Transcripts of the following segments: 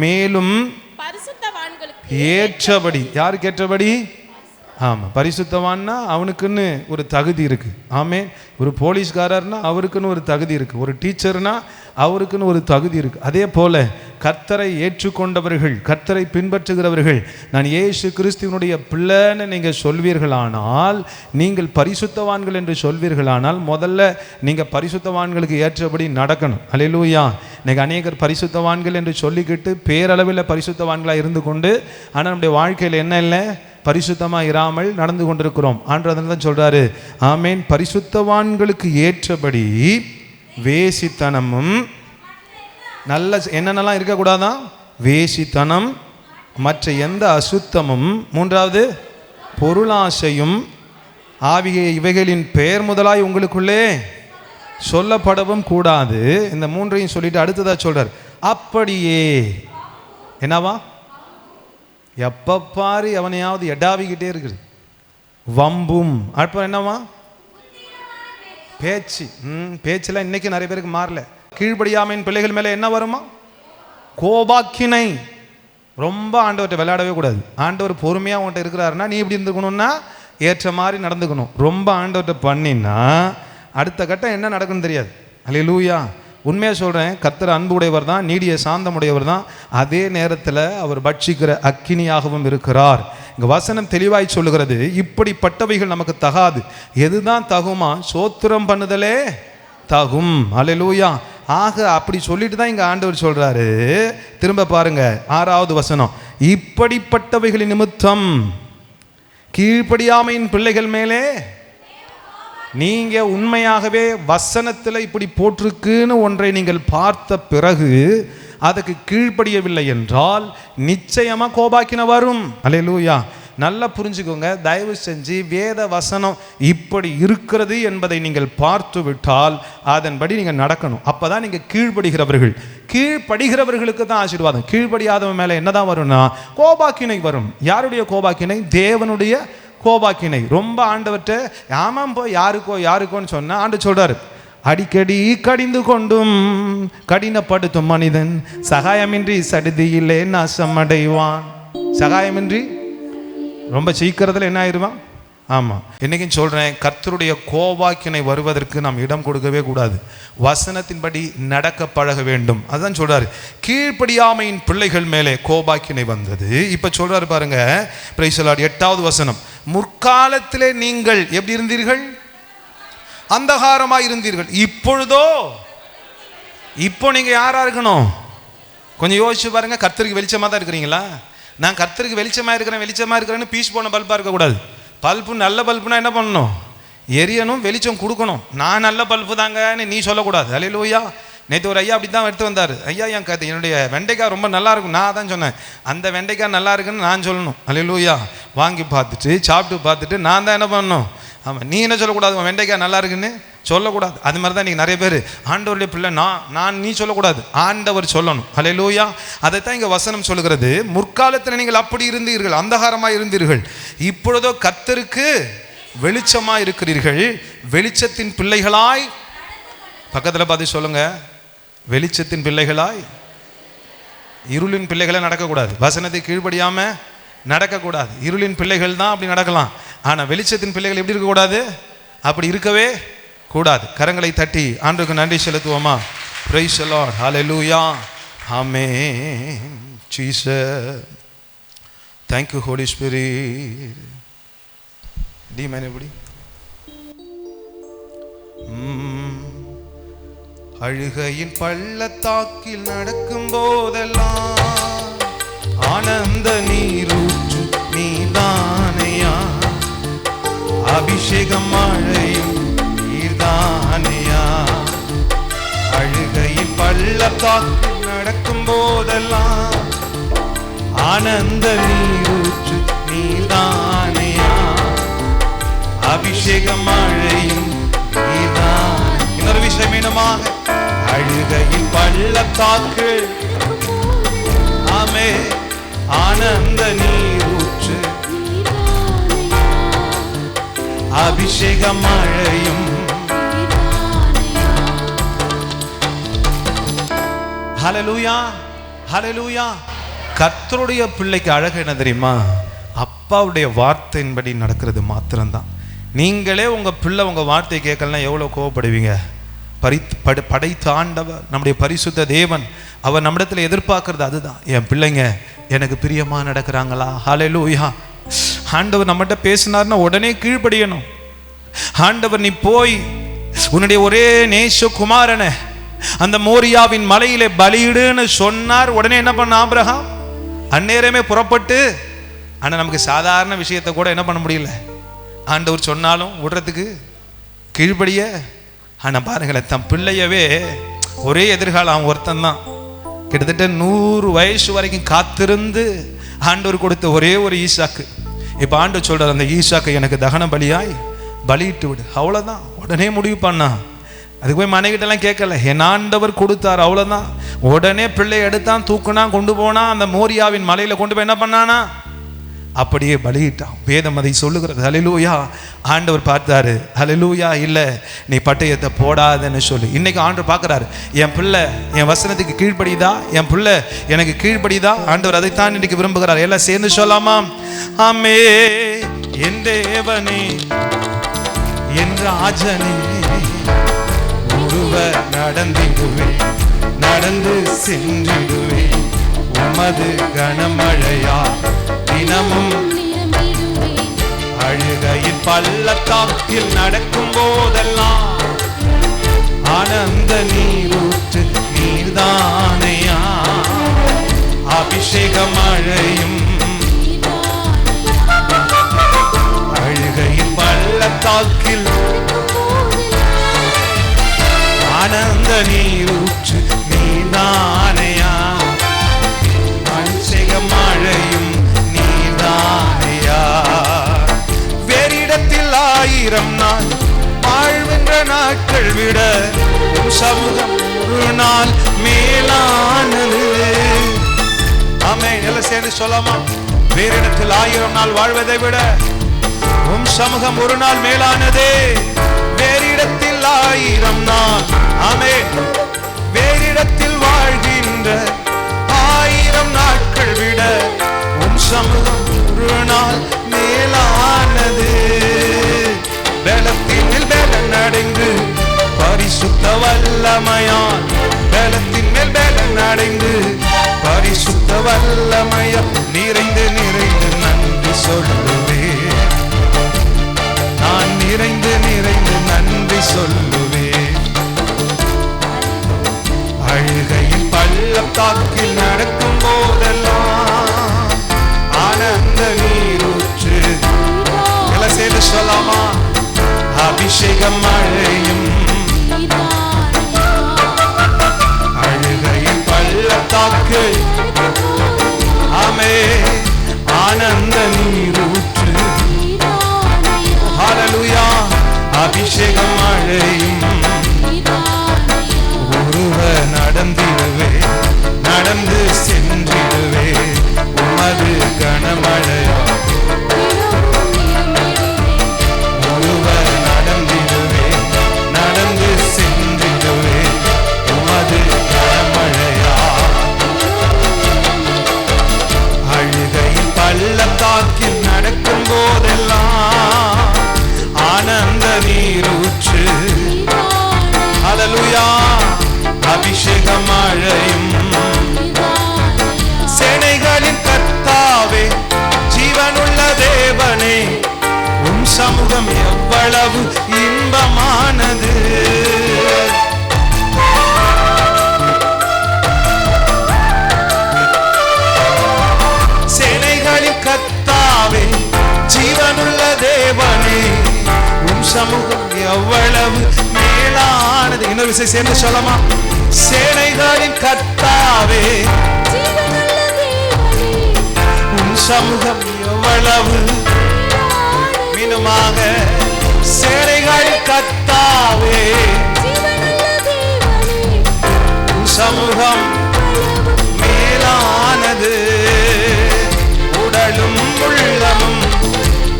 மேலும் பரிசுத்தவான்களுக்கு ஏற்றபடி. யாருக்கு ஏற்றபடி? ஆமாம், பரிசுத்தவான்னா அவனுக்குன்னு ஒரு தகுதி இருக்குது. ஆமென். ஒரு போலீஸ்காரர்னா அவருக்குன்னு ஒரு தகுதி இருக்குது. ஒரு டீச்சர்னா அவருக்குன்னு ஒரு தகுதி இருக்குது. அதே போல் கர்த்தரை ஏற்றுக்கொண்டவர்கள், கர்த்தரை பின்பற்றுகிறவர்கள், நான் இயேசு கிறிஸ்துவினுடைய பிள்ளைன்னு நீங்கள் சொல்வீர்களானால், நீங்கள் பரிசுத்தவான்கள் என்று சொல்வீர்களானால், முதல்ல நீங்கள் பரிசுத்தவான்களுக்கு ஏற்றபடி நடக்கணும். அல்லேலூயா. இன்னைக்கு அநேகர் பரிசுத்தவான்கள் என்று சொல்லிக்கிட்டு பேரளவில் பரிசுத்தவான்களாக இருந்து கொண்டு, ஆனால் நம்முடைய வாழ்க்கையில் என்ன இல்லை? பரிசுத்தமாக இராமல் நடந்து கொண்டிருக்கிறோம். ஆண்டவர் தான் சொல்கிறாரு, ஆமேன், பரிசுத்தவான்களுக்கு ஏற்றபடி வேசித்தனமும் நல்ல என்னென்னலாம் இருக்கக்கூடாதான்? வேசித்தனம், மற்ற எந்த அசுத்தமும், மூன்றாவது பொருளாசையும் ஆகிய இவைகளின் பெயர் முதலாய் உங்களுக்குள்ளே சொல்லப்படவும் கூடாது. இந்த மூன்றையும் சொல்லிட்டு அடுத்ததாக சொல்கிறார், அப்படியே என்னவா? எப்போ பாரு அவனையாவது எடாவிக்கிட்டே இருக்குது, வம்பும். அப்புறம் என்னவா? பேச்சு. பேச்செல்லாம் இன்னைக்கு நிறைய பேருக்கு மாறல. கீழ்படியாமையின் பிள்ளைகள் மேலே என்ன வருமா? கோபாக்கினை. ரொம்ப ஆண்டவர்கிட்ட விளையாடவே கூடாது. ஆண்டவர் பொறுமையாக உன்கிட்ட இருக்கிறாருன்னா நீ இப்படி இருந்துக்கணும்னா ஏற்ற மாதிரி நடந்துக்கணும். ரொம்ப ஆண்டவர்கிட்ட பண்ணினா அடுத்த கட்டம் என்ன நடக்குன்னு தெரியாது. அல்லேலூயா. உண்மையாக சொல்கிறேன், கர்த்தர் அன்பு உடையவர் தான், நீடிய சாந்தமுடையவர் தான், அதே நேரத்தில் அவர் பட்சிக்கிற அக்கினியாகவும் இருக்கிறார். இங்கே வசனம் தெளிவாய் சொல்லுகிறது, இப்படிப்பட்டவைகள் நமக்கு தகாது. எதுதான் தகுமா? சோத்திரம் பண்ணுதலே தகும். அல்லேலூயா. ஆக அப்படி சொல்லிட்டு தான் இங்கே ஆண்டவர் சொல்கிறாரு. திரும்ப பாருங்க 6வது வசனம், இப்படிப்பட்டவைகளின் நிமித்தம் கீழ்ப்படியாமையின் பிள்ளைகள் மேலே நீங்கள் உண்மையாகவே வசனத்தில் இப்படி போட்டிருக்குன்னு ஒன்றை நீங்கள் பார்த்த பிறகு அதுக்கு கீழ்ப்படியவில்லை என்றால் நிச்சயமாக கோபாக்கின வரும். அல்லேலூயா. நல்லா புரிஞ்சுக்கோங்க, தயவு செஞ்சு வேத வசனம் இப்படி இருக்கிறது என்பதை நீங்கள் பார்த்து விட்டால் அதன்படி நீங்கள் நடக்கணும். அப்போ தான் நீங்கள் கீழ்ப்படுகிறவர்கள். கீழ்ப்படுகிறவர்களுக்கு தான் ஆசீர்வாதம். கீழ்ப்படியாதவன் மேலே என்னதான் வரும்னா கோபாக்கினை வரும். யாருடைய கோபாக்கினை? தேவனுடைய கோபாக்கினை. ரொம்ப ஆண்டவர்கிட்ட ஆமாம் போய் யாருக்கோன்னு சொன்னால் ஆண்டு சொல்கிறார், அடிக்கடி கடிந்து கொண்டும் கடினப்படுத்தும் மனிதன் சகாயமின்றி சடுதியிலே நாசமடைவான். சகாயமின்றி ரொம்ப சீக்கிரத்தில் என்ன ஆயிடுவான்? ஆமாம். இன்றைக்கும் சொல்கிறேன், கர்த்தருடைய கோபாக்கினை வருவதற்கு நாம் இடம் கொடுக்கவே கூடாது. வசனத்தின்படி நடக்க பழக வேண்டும். அதுதான் சொல்கிறார், கீழ்ப்படியாமையின் பிள்ளைகள் மேலே கோபாக்கினை வந்தது. இப்போ சொல்கிறார் பாருங்க, பிரைஸ் தி லார்ட். 8வது வசனம், முற்காலத்திலே நீங்கள் எப்படி இருந்தீர்கள்? அந்தகாரமாக இருந்தீர்கள். இப்பொழுதோ, இப்போ நீங்கள் யாராக இருக்கணும்? கொஞ்சம் யோசிச்சு பாருங்க. கர்த்தருக்கு வெளிச்சமாக தான் இருக்கிறீங்களா? நான் கர்த்தருக்கு வெளிச்சமாக இருக்கிறேன்னு பீஸ் போன பல்பாக இருக்கக்கூடாது. பல்பு நல்ல பல்புனா என்ன பண்ணணும்? எரியணும், வெளிச்சம் கொடுக்கணும். நான் நல்ல பல்பு தாங்கன்னு நீ சொல்லக்கூடாது. அல்லேலூயா. நேற்று ஒரு ஐயா அப்படி தான் எடுத்து வந்தார். ஐயா என்னுடைய வெண்டைக்காய் ரொம்ப நல்லா இருக்கும். நான் தான் சொன்னேன், அந்த வெண்டைக்காய் நல்லா இருக்குன்னு நான் சொல்லணும். அல்லேலூயா. வாங்கி பார்த்துட்டு சாப்பிட்டு பார்த்துட்டு நான் தான் என்ன பண்ணணும்? ஆமாம், நீ என்ன சொல்லக்கூடாது? வெண்டைக்காய் நல்லா இருக்குன்னு சொல்லக்கூடாது. அது மாதிரி தான் நீங்கள் நிறைய பேர் ஆண்டவருடைய பிள்ளை நீ சொல்லக்கூடாது, ஆண்டவர் சொல்லணும். அல்லேலூயா. அதைத்தான் இங்கே வசனம் சொல்லுகிறது, முற்காலத்தில் நீங்கள் அப்படி இருந்தீர்கள், அந்தகாரமாக இருந்தீர்கள், இப்பொழுதோ கர்த்தருக்கு வெளிச்சமாக இருக்கிறீர்கள், வெளிச்சத்தின் பிள்ளைகளாய். பக்கத்தில் பார்த்து சொல்லுங்க, வெளிச்சத்தின் பிள்ளைகளாய். இருளின் பிள்ளைகளை நடக்கக்கூடாது. வசனத்தை கீழ்ப்படியாமல் நடக்கக்கூடாது. இருளின் பிள்ளைகள் தான் அப்படி நடக்கலாம். ஆனால் வெளிச்சத்தின் பிள்ளைகள் எப்படி இருக்கக்கூடாது? அப்படி இருக்கவே கூடாது. கரங்களை தட்டி ஆண்டவருக்கு நன்றி செலுத்துவோமா? Praise the Lord. Hallelujah. Amen. Jesus. Thank you holy spirit. டி மேன் எப்படி? அழுகையின் பள்ளத்தாக்கில் நடக்கும் போதெல்லாம் ஆனந்த நீரூற்று நீதானையா, அபிஷேகம் மழையும் நீர்தானையா. அழுகையின் பள்ளத்தாக்கில் நடக்கும் போதெல்லாம் ஆனந்த நீரூற்று நீர்தானையா, அபிஷேகம் மழையும் நீர்தான். இன்னொரு விஷயம் என்னமாக, அழுகையின் பள்ளத்தாக்கு ஆமே ஆனந்த நீரூற்று, அபிஷேகம் மழையும். ஹல்லேலூயா. ஹல்லேலூயா. கர்த்தருடைய பிள்ளைக்கு அழகு என்ன தெரியுமா? அப்பாவுடைய வார்த்தையின்படி நடக்கிறது மாத்திரம்தான். நீங்களே உங்க பிள்ளை உங்க வார்த்தையை கேட்கலன்னா எவ்வளவு கோவப்படுவீங்க? படைத்த ஆண்டவர் நம்முடைய பரிசுத்த தேவன் அவர் நம்மிடத்துல எதிர்பார்க்கறது அதுதான். என் பிள்ளைங்க எனக்கு பிரியமா நடக்கிறாங்களா? ஹல்லேலூயா. ஆண்டவர் நம்மகிட்ட பேசினார்னா உடனே கீழ்ப்படியணும். ஆண்டவர் நீ போய் உன்னுடைய ஒரே நேச குமாரனை அந்த மோரியாவின் மலையிலே பலியிடுன்னு சொன்னார். உடனே என்ன பண்ண ஆபிரகாம்? அந்நேரமே புறப்பட்டு. ஆனா நமக்கு சாதாரண விஷயத்தை கூட என்ன பண்ண முடியல, ஆண்டவர் சொன்னாலும் விடுறதுக்கு கீழ்படிய. ஆனா பாருங்களேன், தன் பிள்ளையவே ஒரே எதிர்காலம் அவன் ஒருத்தன் தான். கிட்டத்தட்ட 100 வயசு வரைக்கும் காத்திருந்து ஆண்டவர் கொடுத்த ஒரே ஒரு ஈசாக்கு. இப்ப ஆண்டவர் சொல்றார், அந்த ஈசாக்கை எனக்கு தகன பலியாய் பலியிட்டு விடு. அவ்வளவுதான். உடனே முடிவு பண்ணா. அதுக்கு போய் மனைவிட்டெல்லாம் கேட்கல, என் ஆண்டவர் கொடுத்தார், அவ்வளவுதான். உடனே பிள்ளை எடுத்தான், தூக்குனா, கொண்டு போனா, அந்த மோரியாவின் மலையில கொண்டு போய் என்ன பண்ணானா அப்படியே பலியிட்டான். வேதம் அதை சொல்லுகிறது. ஹல்லேலூயா. ஆண்டவர் பார்த்தாரு, ஹல்லேலூயா, இல்ல நீ பட்டயத்தை போடாதன்னு சொல்லி. இன்னைக்கு ஆண்டவர் பார்க்கிறாரு, என் பிள்ளை என் வசனத்துக்கு கீழ்ப்படிதா, என் பிள்ளை எனக்கு கீழ்ப்படிதா. ஆண்டவர் அதைத்தான் இன்னைக்கு விரும்புகிறார். எல்லாம் சேர்ந்து சொல்லாமா? ஆமே. என் தேவனே, என் ராஜனே, ஒருவர் நடந்திடுவேன், நடந்து சென்றிடுவேன், உமது கனமழையா தினமும் அழுகையின் பள்ளத்தாக்கில் நடக்கும் போதெல்லாம் ஆனந்த நீரூற்று நீர்தானையா, அபிஷேக மழையும் அழுகையின் பள்ளத்தாக்கில் ஆனந்த நீரூற்று நீர்தானையா, அபிஷேக மழையும் நீர்தானையா. வேறிடத்தில் 1000 நாள் வாழ்கின்ற நாட்கள் விட சமூகம் ஒரு நாள் மேலானது. ஆமென். எல்லாம் சேர்ந்து சொல்லாமா? வேறிடத்தில் 1000 நாள் வாழ்வதை விட உம் சமூகம் ஒரு நாள் மேலானதே. வேறிடத்தில் 1000 நாள், ஆமென், வேறிடத்தில் வாழ்கின்ற 1000 நாட்கள் விட உம் சமூகம் ஒரு நாள் மேலானது. பலத்தின் மேல் பலன் அடைந்து பரிசுத்த வல்லமையான், பலத்தின் மேல் பலன் அடைந்து பரிசுத்த வல்லமையான் நிறைந்து நிறைந்து நன்றி சொல்லுவேன். நான் நிறைந்து நிறைந்து நன்றி சொல்லுவேன். அழுகையின் பள்ளத்தாக்கில் நடக்கும் போதெல்லாம் ஆனந்த நீரூற்று. எல்லாம் சேர்ந்து சொல்லாமா? அபிஷேக மழையும் அழுகையின் பள்ளத்தாக்கு, ஆமே, ஆனந்த நீரூற்று. ஹல்லேலூயா. அபிஷேக மழையும் ஒருவர் நடந்திடுவே, நடந்து சென்றிடுவே, உமது கனமழையா. ஒருவர் நடந்திடுவே, நடந்து சென்றிடுவே, உமது கனமழையா. அழுகையின் பள்ளத்தாக்கில் நடக்கும் போதெல்லாம் ஆனந்த நீரூற்று. ஹல்லேலூயா. அபிஷேக மழையும் சேனைகளின் கர்த்தாவே, ஜீவனுள்ள தேவனே, உம் சமூகம் எவ்வளவு இன்பமானது. சேனைகளின் கர்த்தாவே, ஜீவனுள்ள தேவனே, உம் சமூகம் எவ்வளவு மேலானது. இன்னொரு விஷயம் சேர்ந்து சொல்லமா? சேனைகளின் கர்த்தாவே, உம் சமூகம் எவ்வளவு, மீண்டுமாக, சேனைகளின் கர்த்தாவே, உம் சமூகம் மேலானது. உடலும் உள்ளமும்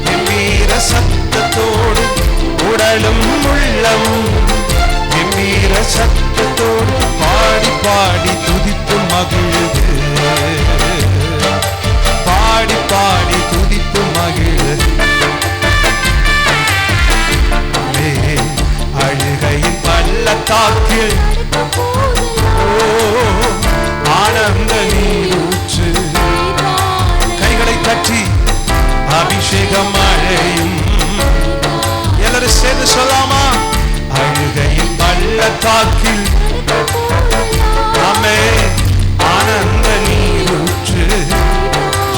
கம்பீர சத்தத்தோடு, உடலும் உள்ளமும் கம்பீர சத்தத்தோடு பாட பாடி பாடி துதித்து மகிழுது, பாடி பாடி துதித்து மகிழுது. அழுகையின் பள்ளத்தாக்கில் ஆனந்த நீரூற்று. கைகளை தட்டி அபிஷேகம் மழையும். எல்லாரும் சேர்ந்து சொல்லாமா? அழுகையின் பள்ளத்தாக்கில் ஆமே ஆனந்த நீரூற்று.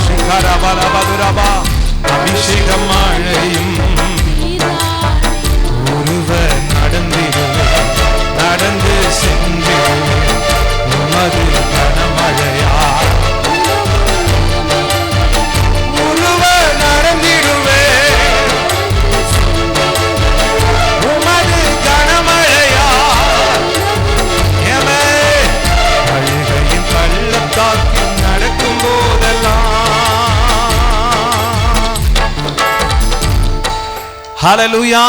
சிகரபரபதுரபா அபிஷேகம் மழையும். ஒருவர் நடந்திடுவே, நடந்து சென்றிடுவே, உமது கனமழையா. ஒருவர் நடந்திடுவே, உமது கனமழையா. ஏமே அழுகையின் பள்ளத்தாக்கில் நடக்கும் போதெல்லாம். ஹல்லேலூயா.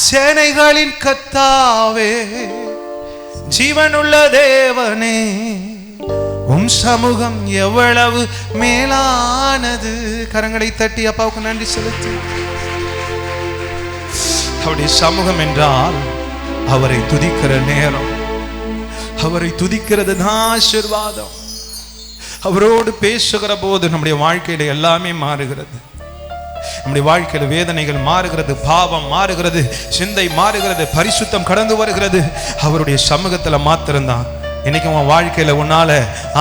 சேனைகளின் கர்த்தாவே, ஜீவனுள்ள தேவனே, உம் சமூகம் எவ்வளவு மேலானது. கரங்களை தட்டி அப்பாவுக்கு நன்றி செலுத்து. அவருடைய சமூகம் என்றால் அவரை துதிக்கிற நேரம், அவரை துதிக்கிறது தான் ஆசீர்வாதம். அவரோடு பேசுகிற போது நம்முடைய வாழ்க்கையில எல்லாமே மாறுகிறது. நம்முடைய வாழ்க்கையில வேதனைகள் மாறுகிறது, பாவம் மாறுகிறது, சிந்தை மாறுகிறது, பரிசுத்தம் கடந்து வருகிறது. அவருடைய சமூகத்துல மாத்திரம்தான். இன்னைக்கு உன் வாழ்க்கையில உன்னால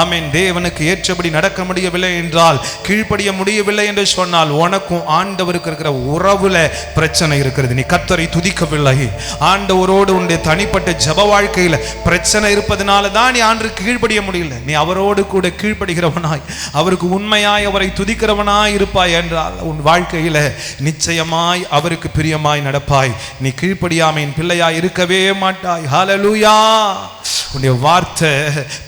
ஆமென் தேவனுக்கு ஏற்றபடி நடக்க முடியவில்லை என்றால், கீழ்ப்படிய முடியவில்லை என்று சொன்னால், உனக்கும் ஆண்டவருக்கு இருக்கிற உறவுல பிரச்சனை இருக்கிறது. நீ கர்த்தரை துதிக்கவில்லை, ஆண்டவரோடு உன்னுடைய தனிப்பட்ட ஜெப வாழ்க்கையில பிரச்சனை இருப்பதனால தான் நீ ஆண்டவருக்கு கீழ்ப்படிய முடியல. நீ அவரோடு கூட கீழ்ப்படுகிறவனாய், அவருக்கு உண்மையாய் அவரை துதிக்கிறவனாய் இருப்பாய் என்றால் உன் வாழ்க்கையில நிச்சயமாய் அவருக்கு பிரியமாய் நடப்பாய். நீ கீழ்ப்படியாமையின் பிள்ளையாய் இருக்கவே மாட்டாய். ஹல்லேலூயா. உன்னுடைய வார்த்தை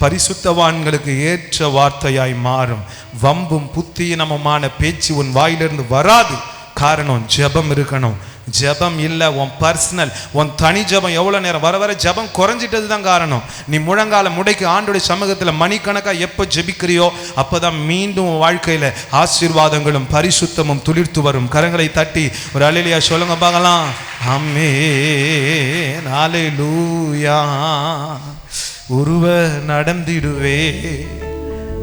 பரிசுத்தவான்களுக்கு ஏற்ற வார்த்தையாய் மாறும். வம்பும் புத்தியினமுமான பேச்சு உன் வாயிலிருந்து வராது. காரணம் ஜெபம் இருக்கணும். ஜெபம் இல்லை, உன் பர்சனல், உன் தனி ஜெபம் எவ்வளோ நேரம் வர வர ஜெபம் குறைஞ்சிட்டது தான் காரணம். நீ முழங்கால முடைக்கு ஆண்டோடைய சமூகத்தில் மணிக்கணக்காக எப்போ ஜெபிக்கிறியோ அப்போதான் மீண்டும் உன் வாழ்க்கையில் ஆசீர்வாதங்களும் பரிசுத்தமும் துளிர்த்து வரும். கரங்களை தட்டி ஒரு அல்லேலூயா சொல்லுங்க பார்க்கலாம். ஆமென், அல்லேலூயா. ஒருவ நடந்திடுவே,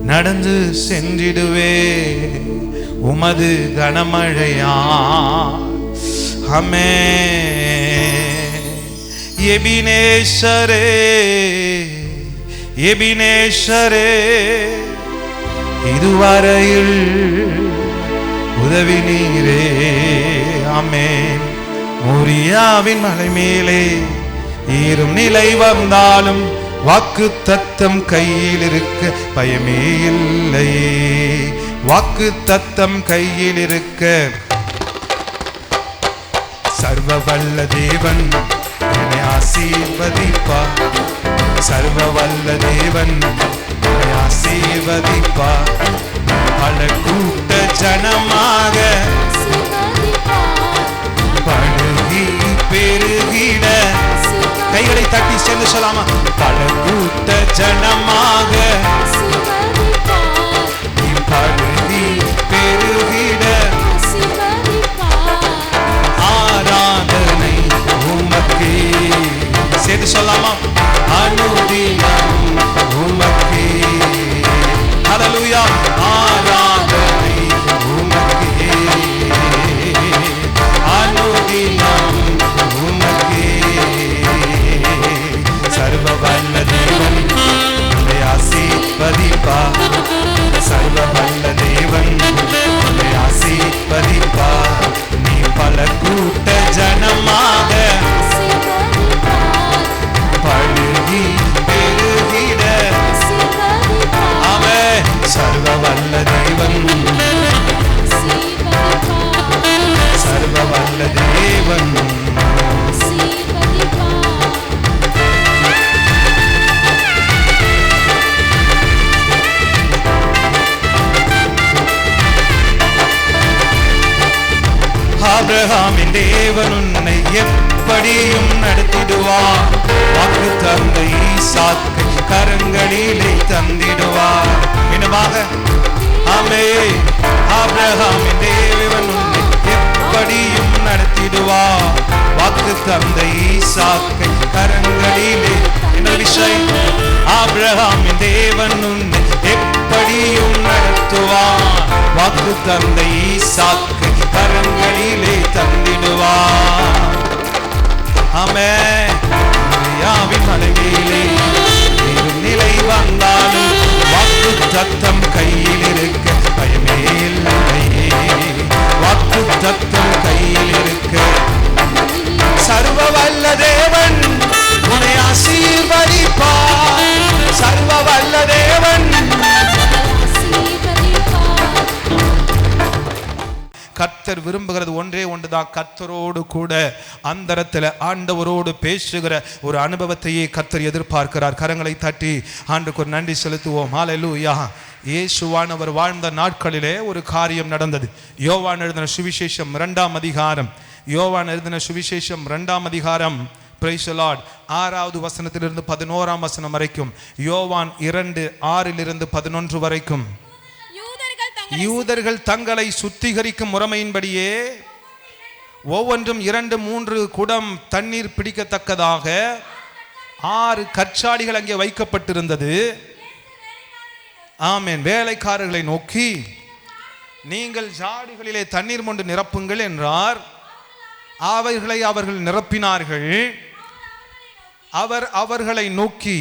நடந்து சென்றிடுவே, உமது கனமழையா. ஆமென். எபினேசரே, எபினேசரே, இதுவரையில் உதவி நீரே. ஆமென். மோரியாவின் மலை மேலே ஈரும் நிலை வந்தாலும் வாக்கு தத்தம் கையில் இருக்க பயமே இல்லையே. வாக்கு தத்தம் கையில் இருக்க சர்வ வல்ல தேவன் என்னை ஆசீர்வதிப்பார். சர்வ வல்ல தேவன் என்னை ஆசீர்வதிப்பார். பல கூட்ட ஜனமாக பழுகி பெருகிட. கைகளை தட்டி சேர்ந்து சொல்லாமா? பல கூட்ட ஜனமாக பழுகி பெருகிட. ஆராதனை உமக்கே. சேர்ந்து சொல்லாமா? அனுதினம் உமக்கே. ஹல்லேலூயா. ஆராதனை ஆபிரகாமின் தேவன் உன்னை எப்படியும் நடத்திடுவார். வாக்கு தந்த ஈசாக்கை கரங்களிலே தந்திடுவார். என்னமாக ஆமே, ஆபிரகாமின் தேவன் உன்னை எப்படியும் நடத்திடுவார். வாக்கு தந்த ஈசாக்கை கரங்களிலே. என்ன விஷயம்? ஆபிரகாமின் தேவன் உன்னை எப்படியும் நடத்துவார். வாக்கு தந்த ஈசாக்கை கரங்களிலே தந்திடுவார். ஆமென். மரியாவின் மலையிலே நிலை வந்தாலும் வாக்கு தத்தம் கையில் இருக்க பயமே இல்லையே. வாக்கு தத்தம் கையில் இருக்க சர்வ வல்ல தேவன் உன்னை ஆசீர்வதிப்பார். சர்வ வல்ல தேவன். கர்த்தர் விரும்புகிறது ஒன்றே ஒன்றுதான், கர்த்தரோடு கூட அந்தரத்தில் ஆண்டவரோடு பேசுகிற ஒரு அனுபவத்தையே கர்த்தர் எதிர்பார்க்கிறார். கரங்களை தட்டி ஆண்டுக்கு ஒரு நன்றி செலுத்துவோம். ஹல்லேலூயா. இயேசுவானவர் வாழ்ந்த நாட்களிலே ஒரு காரியம் நடந்தது. யோவான் எழுதின சுவிசேஷம் 2ஆம் அதிகாரம். யோவான் எழுதின சுவிசேஷம் 2ஆம் அதிகாரம். Price the Lord. 6வது வசனத்திலிருந்து 11ஆம் வசனம் வரைக்கும். யோவான் 2:6 11 வரைக்கும். யூதர்கள் தங்களை சுத்திகரிக்கும் முறைமையின்படியே ஒவ்வொன்றும் 2-3 குடம் தண்ணீர் பிடிக்கத்தக்கதாக 6 கற்சாடிகள் அங்கே வைக்கப்பட்டிருந்தது. ஆமென். வேலைக்காரர்களை நோக்கி நீங்கள் ஜாடிகளிலே தண்ணீர் மொண்டு நிரப்புங்கள் என்றார். அவர்கள் நிரப்பினார்கள். அவர் அவர்களை நோக்கி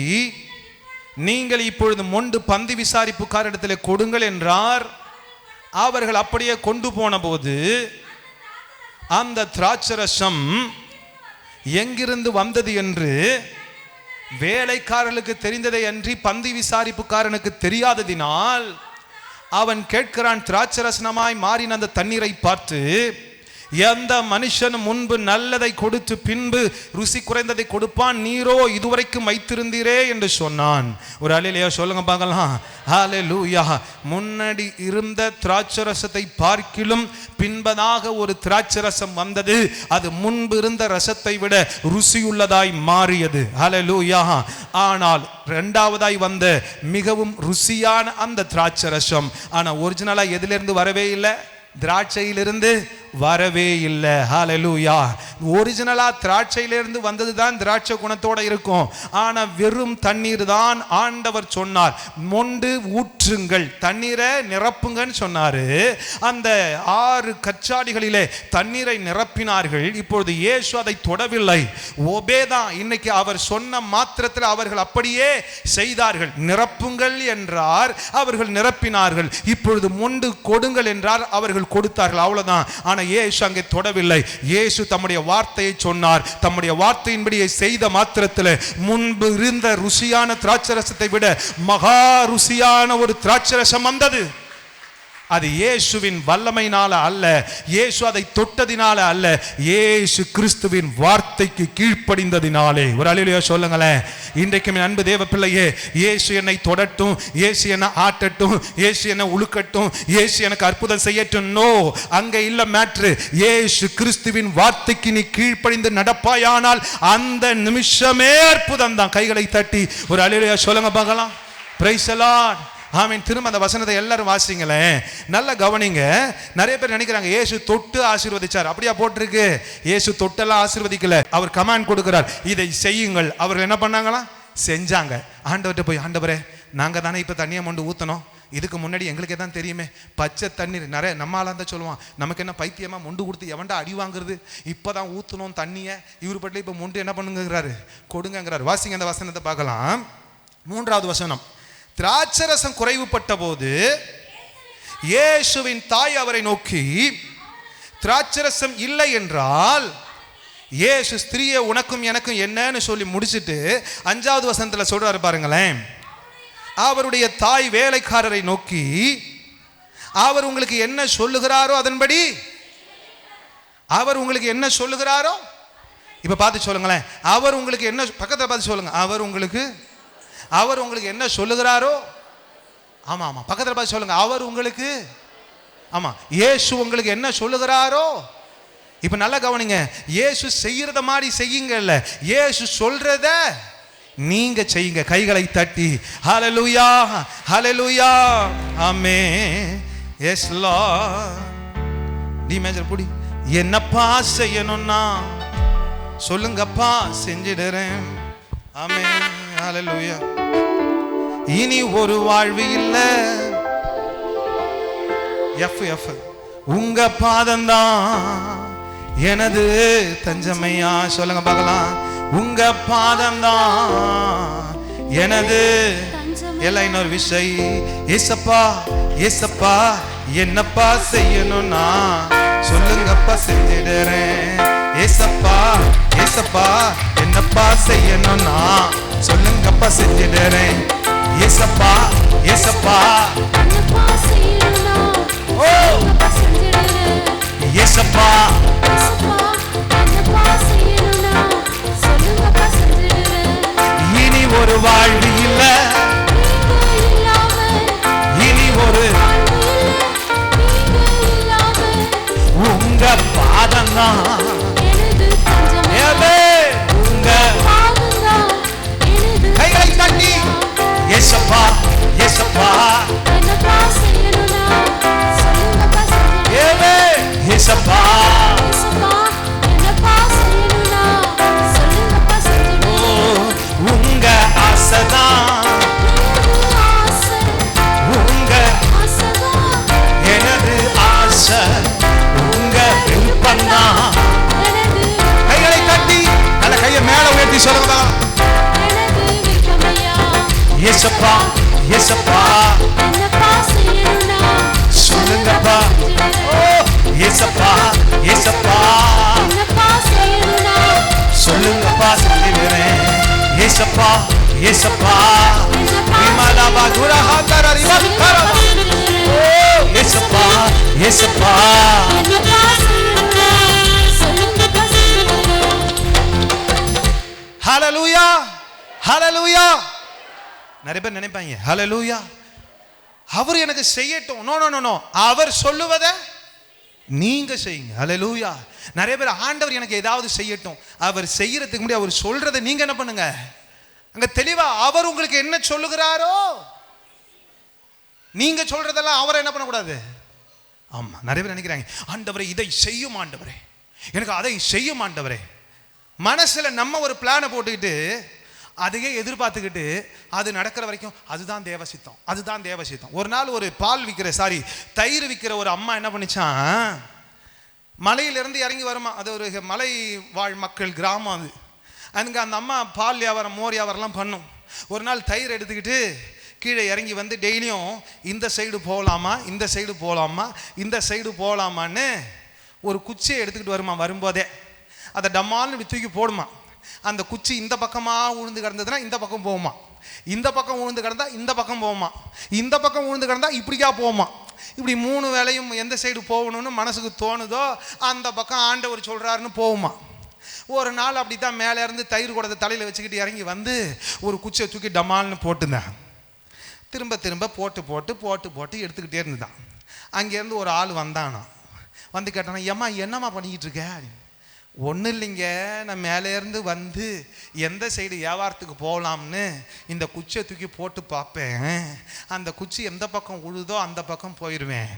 நீங்கள் இப்பொழுது மொண்டு பந்தி விசாரிப்புக்காரிடத்திலே கொடுங்கள் என்றார். அவர்கள் அப்படியே கொண்டு போன போது அந்த திராட்சரசம் எங்கிருந்து வந்தது என்று வேலைக்காரர்களுக்கு தெரிந்ததை அன்றி பந்தி விசாரிப்புக்காரனுக்கு தெரியாததினால் அவன் கேட்கிறான். திராட்சரசனமாய் மாறின அந்த தண்ணீரை பார்த்து, எந்த மனுஷன் முன்பு நல்லதை கொடுத்து பின்பு ருசி குறைந்ததை கொடுப்பான், நீரோ இதுவரைக்கும் வைத்திருந்தீரே என்று சொன்னான். ஒரு அல்லேலூயா சொல்லுங்க பார்க்கலாம். ஹல்லேலூயா. முன்னாடி இருந்த திராட்சரசத்தை பார்க்கிலும் பின்பதாக ஒரு திராட்சரசம் வந்தது. அது முன்பு இருந்த ரசத்தை விட ருசியுள்ளதாய் மாறியது. ஹல்லேலூயா. ஆனால் இரண்டாவதாய் வந்த மிகவும் ருசியான அந்த திராட்சரசம் ஆனா ஒரிஜினலா எதிலிருந்து வரவே இல்லை, திராட்சையிலிருந்து வரவே இல்லை. ஹல்லேலூயா. ஒரிஜினலா திராட்சையிலிருந்து வந்தது தான் திராட்சை குணத்தோட இருக்கும். ஆனா வெறும் தண்ணீர் தான். ஆண்டவர் சொன்னார், மொண்டு ஊற்றுங்கள், தண்ணீரை நிரப்புங்கன்னு சொன்னாரு. அந்த 6 கச்சாடிகளிலே தண்ணீரை நிரப்பினார்கள். இப்பொழுது இயேசு அதை தொடவில்லை. ஒபேதான். இன்னைக்கு அவர் சொன்ன மாத்திரத்தில் அவர்கள் அப்படியே செய்தார்கள். நிரப்புங்கள் என்றார், அவர்கள் நிரப்பினார்கள். இப்பொழுது மொண்டு கொடுங்கள் என்றார், அவர்கள் கொடுத்தார்கள். அவ்வளவுதான். ஆனா இயேசு அங்கே தொடவில்லை. இயேசு தம்முடைய வார்த்தையை சொன்னார். தம்முடைய வார்த்தையின்படியே செய்த மாத்திரத்தில் முன்பு இருந்த ருசியான திராட்சரசத்தை விட மகா ருசியான ஒரு திராட்சரசம் வந்தது. அது இயேசுவின் வல்லமையினால அல்ல, இயேசு அதை தொட்டதினால அல்ல, இயேசு கிறிஸ்துவின் வார்த்தைக்கு கீழ்ப்படிந்ததினாலே. ஒரு அல்லேலூயா சொல்லுங்களேன். இன்றைக்கு என் அன்பு தேவ பிள்ளையே, இயேசு என்னை தொடட்டும், இயேசு என்னை ஆட்டட்டும், இயேசு என்னை உழுக்கட்டும், இயேசு எனக்கு அற்புதம் செய்யட்டும், நோ, அங்க இல்ல மேட்ரு. இயேசு கிறிஸ்துவின் வார்த்தைக்கு நீ கீழ்ப்படிந்து நடப்பாயானால் அந்த நிமிஷமே அற்புதம் தான். கைகளை தட்டி ஒரு அல்லேலூயா சொல்லுங்க பார்க்கலாம். Praise the Lord. ஆமென். திரும்ப அந்த வசனத்தை எல்லாரும் வாசிங்களேன், நல்லா கவனிங்க. நிறைய பேர் நினைக்கிறாங்க இயேசு தொட்டு ஆசீர்வதிச்சார். அப்படியா போட்டிருக்கு? இயேசு தொட்டெல்லாம் ஆசீர்வதிக்கல. அவர் கமாண்ட் கொடுக்கிறார், இதை செய்யுங்கள். அவர்கள் என்ன பண்ணாங்களா? செஞ்சாங்க. ஆண்டவர்கிட்ட போய், ஆண்டவரே நாங்க தானே இப்ப தண்ணியை மொண்டு ஊத்தணும், இதுக்கு முன்னாடி எங்களுக்கே தான் தெரியுமே, பச்சை தண்ணீர் நிறைய நம்மளால தான் சொல்லுவான், நமக்கு என்ன பைத்தியமா மொண்டு கொடுத்து எவன்டா அடி வாங்குறது, இப்பதான் ஊத்தணும் தண்ணியை, இவர் பட்டில இப்ப மொண்டு என்ன பண்ணுங்கிறாரு, கொடுங்கிறாரு. வாசிங்க அந்த வசனத்தை பார்க்கலாம். 3வது வசனம். திராட்சரசம் குறைவுபட்ட போது இயேசுவின் தாய் அவரை நோக்கி, திராட்சரசம் இல்லை என்றால் இயேசு ஸ்திரீயே உனக்கும் எனக்கும் என்னன்னு சொல்லி முடிச்சிட்டு 5வது வசனத்துல சொல்றாரு பாருங்களேன். அவருடைய தாய் வேலைக்காரரை நோக்கி, அவர் உங்களுக்கு என்ன சொல்லுகிறாரோ அதன்படி, அவர் உங்களுக்கு என்ன சொல்லுகிறாரோ, இப்ப பார்த்து சொல்லுங்களேன். அவர் உங்களுக்கு என்ன, பக்கத்துல பார்த்து சொல்லுங்க, அவர் உங்களுக்கு என்ன சொல்லுகிறாரோ. ஆமா ஆமா, பக்கத்துல பார்த்து சொல்லுங்க, அவர் உங்களுக்கு, ஆமா, இயேசு உங்களுக்கு என்ன சொல்லுகிறாரோ. இப்ப நல்லா கவனிங்க, இயேசு செய்யறத மாதிரி செய்யுங்கல்ல, இயேசு சொல்றத நீங்க செய்யுங்க. கைகளை தட்டி hallelujah hallelujah amen. Yes Lord. டி மேஜர் புடி. என்னப்பா செய்யணும்னா சொல்லுங்கப்பா, செஞ்சிடுறேன். ஆமென் ஹல்லேலூயா. இனி ஒரு வாழ்வு இல்ல. F F. உங்க பாதம்தான் எனது தஞ்சமையா. சொல்லுங்க பார்க்கலாம். உங்க பாதம்தான் எனது எல்லாம். இன்னொரு விஷயம், ஏசப்பா ஏசப்பா என்னப்பா செய்யணும்னா சொல்லுங்கப்பா, செஞ்சிடுறேன். ஏசப்பா ஏசப்பா என்னப்பா செய்யணும்னா சொல்லுங்கப்பா, செஞ்சிடுறேன். ஏசப்பா ஏசப்பா ஓ ஏசப்பா இனி ஒரு வாழ்வு இல்ல. இனி ஒரு உங்க பாதம்தான் உங்க கைகளை தட்டி ஏசப்பா ஏசப்பா ஏசப்பா உங்க ஆசைதான் உங்க எனது ஆசை உங்க விருப்பம்தான். கைகளை தட்டி நல்ல கையை மேல உயர்த்தி சொல்லுங்க. ஏசப்பா ஏசப்பா சொல்லுங்கப்பா. ஓ ஏசப்பா ஏசப்பா சொல்லுங்கப்பா, சொல்லிடுறேன். ஏசப்பா ஏசப்பா விமலபா குரஹாந்தர ரிவந்தர. ஓ ஏசப்பா ஏசப்பா ஹல்லேலூயா ஹல்லேலூயா. நிறைய பேர் நினைப்பாங்க ஹல்லேலூயா அவர் எனக்கு செய்யட்டும். நோ நோ நோ, அவர் சொல்லுவத நீங்க செய்யுங்க. ஹல்லேலூயா. நிறைய பேர் ஆண்டவர் எனக்கு ஏதாவது செய்யட்டும், அவர் செய்யறதுக்கு முன்னாடி அவர் சொல்றதை நீங்க என்ன பண்ணுங்க, அங்க தெளிவா அவர் உங்களுக்கு என்ன சொல்லுகிறாரோ நீங்க சொல்றதெல்லாம் அவரை என்ன பண்ணக்கூடாது. ஆமா, நிறைய பேர் நினைக்கிறாங்க ஆண்டவரே இதை செய்யும் ஆண்டவரே, எனக்கு அதை செய்யும் ஆண்டவரே. மனசுல நம்ம ஒரு பிளானை போட்டுக்கிட்டு அதையே எதிர்பார்த்துக்கிட்டு அது நடக்கிற வரைக்கும் அதுதான் தேவசித்தம், அதுதான் தேவசித்தம். ஒரு நாள் ஒரு பால் விற்கிற தயிர் விற்கிற ஒரு அம்மா என்ன பண்ணிச்சான், மலையிலிருந்து இறங்கி வருமா, அது ஒரு மலை வாழ் மக்கள் கிராமம் அது. அங்கே அந்த அம்மா பால் வியாபாரம் மோர் வியாபாரம்லாம் பண்ணும். ஒரு நாள் தயிர் எடுத்துக்கிட்டு கீழே இறங்கி வந்து டெய்லியும் இந்த சைடு போகலாமா இந்த சைடு போகலாமா இந்த சைடு போகலாமான்னு ஒரு குச்சியை எடுத்துக்கிட்டு வருமா. வரும்போதே அதை டம்மால்னு இப்படி தூக்கி போடுமா. அந்த குச்சி இந்த பக்கமாக உழுந்து கிடந்ததுன்னா இந்த பக்கம் போகுமா, இந்த பக்கம் உழுந்து கிடந்தா இந்த பக்கம் போகுமா, இந்த பக்கம் உழுந்து கிடந்தா இப்படிக்கா போகுமா. இப்படி 3 வேளையும் எந்த சைடு போகணும்னு மனசுக்கு தோணுதோ அந்த பக்கம் ஆண்டவர் சொல்கிறாருன்னு போகுமா. ஒரு நாள் அப்படி தான் மேலே இருந்து தயிர் குடத்தை தலையில் வச்சுக்கிட்டு இறங்கி வந்து ஒரு குச்சியை தூக்கி டமால்னு போட்டுருந்தேன். திரும்ப திரும்ப போட்டு போட்டு போட்டு போட்டு எடுத்துக்கிட்டே இருந்துதான். அங்கேருந்து ஒரு ஆள் வந்தானா, வந்து கேட்டானா, ஏம்மா என்னம்மா பண்ணிக்கிட்டு இருக்க? ஒன்றும் இல்லைங்க, நான் மேலேருந்து வந்து எந்த சைடு வியாபாரத்துக்கு போகலாம்னு இந்த குச்சியை தூக்கி போட்டு பார்ப்பேன், அந்த குச்சி எந்த பக்கம் உழுதோ அந்த பக்கம் போயிடுவேன்.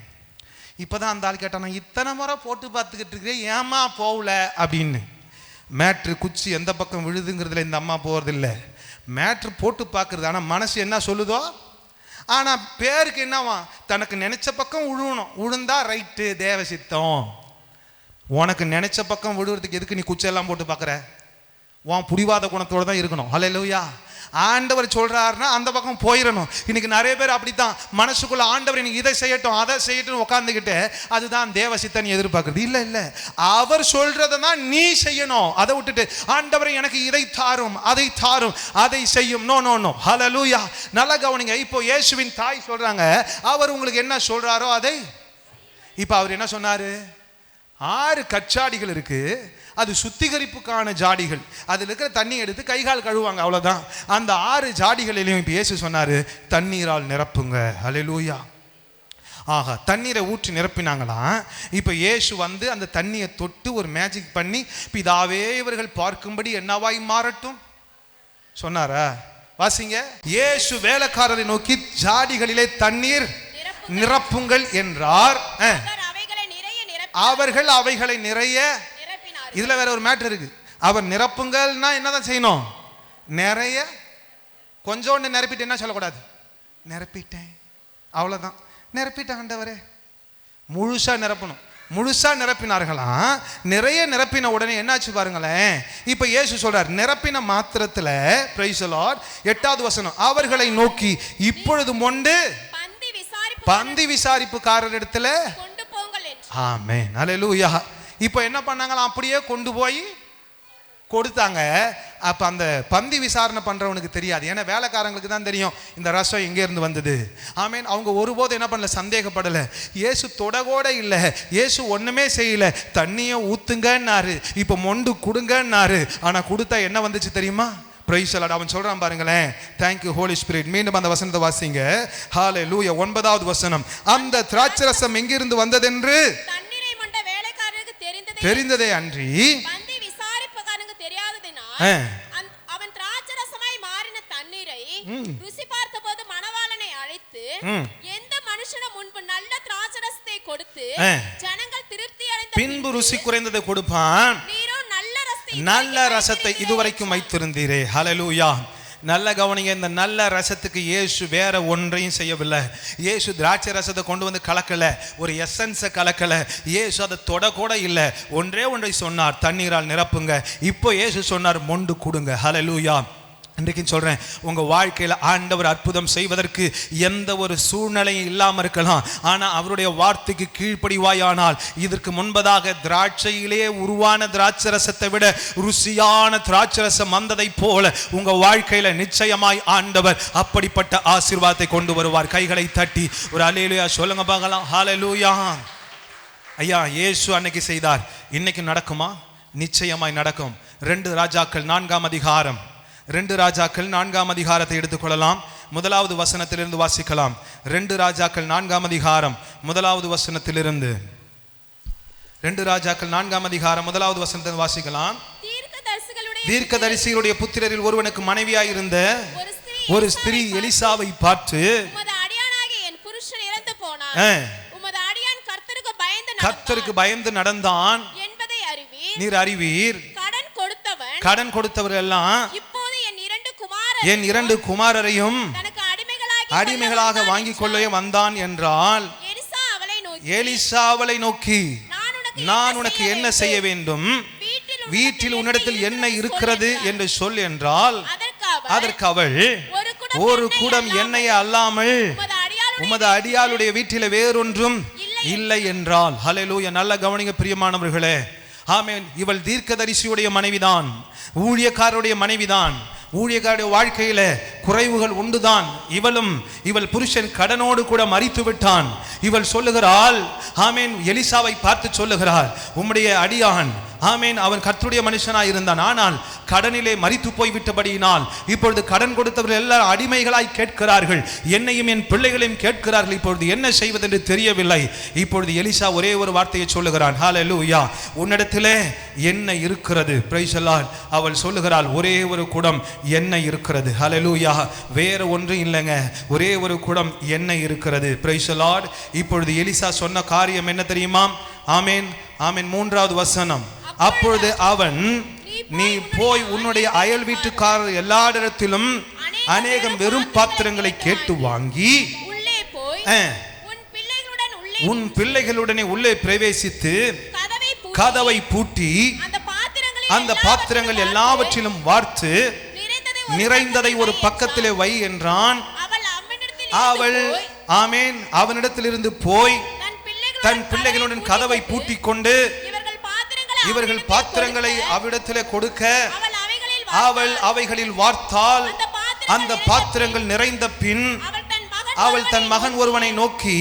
இப்போ தான் அந்த ஆள் கேட்டானா, இத்தனை முறை போட்டு பார்த்துக்கிட்டு இருக்கிறேன் ஏம்மா போகல அப்படின்னு. மேட்ரு குச்சி எந்த பக்கம் விழுதுங்கிறதுல இந்த அம்மா போகிறதில்ல, மேட்ரு போட்டு பார்க்குறது. ஆனால் மனசு என்ன சொல்லுதோ, ஆனால் பேருக்கு என்னவா, தனக்கு நினச்ச பக்கம் உழுவணும், உழுந்தா ரைட்டு தேவசித்தம். உனக்கு நினைச்ச பக்கம் விடுறதுக்கு எதுக்கு நீ குச்செல்லாம் போட்டு பார்க்குற? உன் புடிவாத குணத்தோடு தான் இருக்கணும். ஹல்லேலூயா. ஆண்டவர் சொல்றாருன்னா அந்த பக்கம் போயிடணும். இன்னைக்கு நிறைய பேர் அப்படித்தான், மனசுக்குள்ள ஆண்டவர் எனக்கு இதை செய்யட்டும் அதை செய்யட்டும் உட்காந்துக்கிட்டு அதுதான் தேவசித்தன் எதிர்பார்க்குறது. இல்லை இல்லை, அவர் சொல்றதை தான் நீ செய்யணும். அதை விட்டுட்டு ஆண்டவரை எனக்கு இதை தாரும் அதை தாரும் அதை செய்யும், நோ நோ நோ. ஹல்லேலூயா. நல்லா கவனிங்க. இப்போ இயேசுவின் தாய் சொல்றாங்க, அவர் உங்களுக்கு என்ன சொல்றாரோ அதை. இப்போ அவர் என்ன சொன்னாரு, 6 கச்சாடிகள் இருக்கு, அது சுத்திகரிப்புக்கான ஜாடிகள். அதில் இருக்கிற தண்ணி எடுத்து கைகால் கழுவாங்க, அவ்வளோதான். அந்த 6 ஜாடிகளிலையும் இப்போ இயேசு சொன்னாரு, தண்ணீரால் நிரப்புங்க. ஹல்லேலூயா. ஆஹா, தண்ணீரை ஊற்றி நிரப்பினாங்களாம். இப்போ இயேசு வந்து அந்த தண்ணியை தொட்டு ஒரு மேஜிக் பண்ணி, பிதாவே இவர்கள் பார்க்கும்படி என்னவாய் மாறட்டும் சொன்னாரா? வாசிங்க. இயேசு வேலைக்காரரை நோக்கி ஜாடிகளிலே தண்ணீர் நிரப்புங்கள் என்றார். அவர்கள் அவைகளை நிறைய. இதுல வேற ஒரு மேட்டர் இருக்கு. அவர் நிரப்புங்கள்னா என்னதான் செய்யணும்? நிறைய. கொஞ்சோண்டு நிரப்பிட்டு என்ன சொல்லக்கூடாது? நிரப்பிட்டேன், அவ்வளவுதான். நிரப்பிட்ட ஆண்டவரே, முழுசா நிரப்பணும். முழுசா நிரப்பினார்களாம். நிறைய நிரப்பின உடனே என்னாச்சு பாருங்களேன். இப்ப இயேசு சொல்றார், நிரப்பின மாத்திரத்துல, பிரைஸ் தி லார்ட், 8வது வசனம், அவர்களை நோக்கி இப்பொழுது மொண்டு பந்தி விசாரிப்புக்காரர் இடத்துல கொண்டு போங்கள் என்று. ஆமென், ஹல்லேலூயா. இப்போ என்ன பண்ணாங்களாம்? அப்படியே கொண்டு போய் கொடுத்தாங்க. அப்ப அந்த பந்தி விசாரணை பண்றவனுக்கு தெரியாது, ஏன்னா வேலைக்காரங்களுக்கு தான் தெரியும் இந்த ரசம் எங்க இருந்து வந்தது. ஆமேன். அவங்க ஒருபோது என்ன பண்ணல? சந்தேகப்படல. இயேசு தொடகோட இல்லை, இயேசு ஒண்ணுமே செய்யல. தண்ணியை ஊத்துங்கன்னாரு, இப்ப மொண்டு கொடுங்கன்னாரு. ஆனா கொடுத்தா என்ன வந்துச்சு தெரியுமா? Price the Lord. அவன் சொல்றான் பாருங்களேன், thank you holy spirit. மீண்டும் அந்த வசனத்தை வாசிங்க. ஹalleluya. 9வது வசனம், அந்த திராட்சரசம் எங்கிருந்து வந்ததென்று தண்ணீரை மொண்ட வேலைக்காரருக்கு தெரிந்ததே அன்றி பந்தி விசாரிப்புக்காரனுக்கு தெரியாததினால் அவன் திராட்சரசமாய் மாறின தண்ணீரை ருசி பார்த்தபோது மணவாளனை அழைத்து, எந்த மனுஷனும் முன்பு நல்ல திராட்சரசத்தை கொடுத்து ஜனங்கள் திருப்தி அடைந்த பின்பு ருசி குறைந்ததை கொடுப்பான், நல்ல ரசத்தை இதுவரைக்கும் வைத்திருந்தீரே. ஹல்லேலூயா. நல்ல கவனிங்க. இந்த நல்ல ரசத்துக்கு இயேசு வேற ஒன்றையும் செய்யவில்லை. இயேசு திராட்சை ரசத்தை கொண்டு வந்து கலக்கல, ஒரு எசன்ஸை கலக்கல. இயேசு அதை தொட கூட இல்லை. ஒன்றே ஒன்றை சொன்னார், தண்ணீரால் நிரப்புங்க. இப்போ இயேசு சொன்னார், மொண்டு கொடுங்க. ஹல்லேலூயா. இன்றைக்கு சொல்றேன், உங்க வாழ்க்கையில ஆண்டவர் அற்புதம் செய்வதற்கு எந்த ஒரு சூழ்நிலையும் இல்லாம இருக்கலாம். ஆனா அவருடைய வார்த்தைக்கு கீழ்ப்படிவாயானால், இதற்கு முன்பதாக திராட்சையிலே உருவான திராட்சரசத்தை விட ருசியான திராட்சரசம் வந்ததை போல உங்க வாழ்க்கையில நிச்சயமாய் ஆண்டவர் அப்படிப்பட்ட ஆசீர்வாதத்தை கொண்டு வருவார். கைகளை தட்டி ஒரு அல்லேலூயா சொல்லுங்க பார்க்கலாம். ஹல்லேலூயா. ஐயா, இயேசு அன்னைக்கு செய்தார், இன்னைக்கு நடக்குமா? நிச்சயமாய் நடக்கும். 2 ராஜாக்கள் 4ஆம் அதிகாரம், 2 ராஜாக்கள் 4ஆம் அதிகாரத்தை எடுத்துக்கொள்ளலாம். 1வது வசனத்திலிருந்து வாசிக்கலாம். 2 ராஜாக்கள் 4ஆம் அதிகாரம் 1வது வசனத்திலிருந்து. 2 ராஜாக்கள் 4ஆம் அதிகாரம் 1வது வசனத்தை வாசிக்கலாம். தீர்க்கதரிசிகளுடைய புத்திரரில் ஒருவனுக்கு மனைவியாய் இருந்த ஒரு ஸ்திரீ எலிசாவை பார்த்து, கர்த்தருக்கு பயந்து நடந்தான் என்பதை நீர் அறிவீர். கடன் கொடுத்தவர் எல்லாம் என் 2 குமாரரையும் அடிமைகளாக வாங்கிக் கொள்ளவே வந்தான் என்றால், எலிசா அவளை நோக்கி, நான் உனக்கு என்ன செய்ய வேண்டும்? வீட்டில் உன்னிடத்தில் என்ன இருக்கிறது என்று சொல் என்றால், அதற்கு அவள், ஒரு குடம் எண்ணெயை அல்லாமல் உமது அடியாளுடைய வீட்டில் வேறொன்றும் இல்லை என்றால். ஹல்லேலூயா. நல்ல கவனிங்க பிரியமானவர்களே. ஆமென். இவள் தீர்க்கதரிசியுடைய மனைவிதான், ஊழியக்காரருடைய மனைவிதான். ஊழியக்காரருடைய வாழ்க்கையில குறைவுகள் உண்டுதான். இவள் புருஷன் கடனோடு கூட மரித்து விட்டான். இவள் சொல்லுகிறாள், ஆமேன், எலிசாவை பார்த்து சொல்லுகிறாள், உம்முடைய அடியான், ஆமேன், அவன் கர்த்தருடைய மனுஷனாய் இருந்தான், ஆனால் கடனிலே மரித்து போய்விட்டபடியினால் இப்பொழுது கடன் கொடுத்தவர்கள் எல்லாரும் அடிமைகளாய் கேட்கிறார்கள், என்னையும் என் பிள்ளைகளையும் கேட்கிறார்கள். இப்பொழுது என்ன செய்வது என்று தெரியவில்லை. இப்பொழுது எலிசா ஒரே ஒரு வார்த்தையை சொல்லுகிறான், ஹல்லேலூயா, உன்னிடத்திலே என்ன இருக்கிறது? Price the Lord. அவள் சொல்லுகிறாள், ஒரே ஒரு குடம் எண்ணெய் இருக்கிறது. ஹல்லேலூயா. வேற ஒன்றும் இல்லைங்க, ஒரே ஒரு குடம் எண்ணெய் இருக்கிறது. Price the Lord. இப்பொழுது எலிசா சொன்ன காரியம் என்ன தெரியுமா? ஆமேன், ஆமேன். 3வது வசனம், அப்பொழுது அவன், நீ போய் உன்னுடைய அயல் வீட்டுக்காரர் எல்லா இடத்திலும் அநேகம் வெறும் பாத்திரங்களை கேட்டு வாங்கி உன் பிள்ளைகளுடனே உள்ளே பிரவேசித்து கதவை பூட்டி அந்த பாத்திரங்கள் எல்லாவற்றிலும் வார்த்து நிறைந்ததை ஒரு பக்கத்திலே வை என்றான். அவள், ஆமேன், அவனிடத்திலிருந்து போய் தன் பிள்ளைகளுடன் கதவை பூட்டி கொண்டு இவர்கள் பாத்திரங்களை அவ்விடத்திலே கொடுக்க அவள் அவைகளில் வார்த்தாள். அந்த பாத்திரங்கள் நிறைந்த பின் அவள் தன் மகன் ஒருவனை நோக்கி,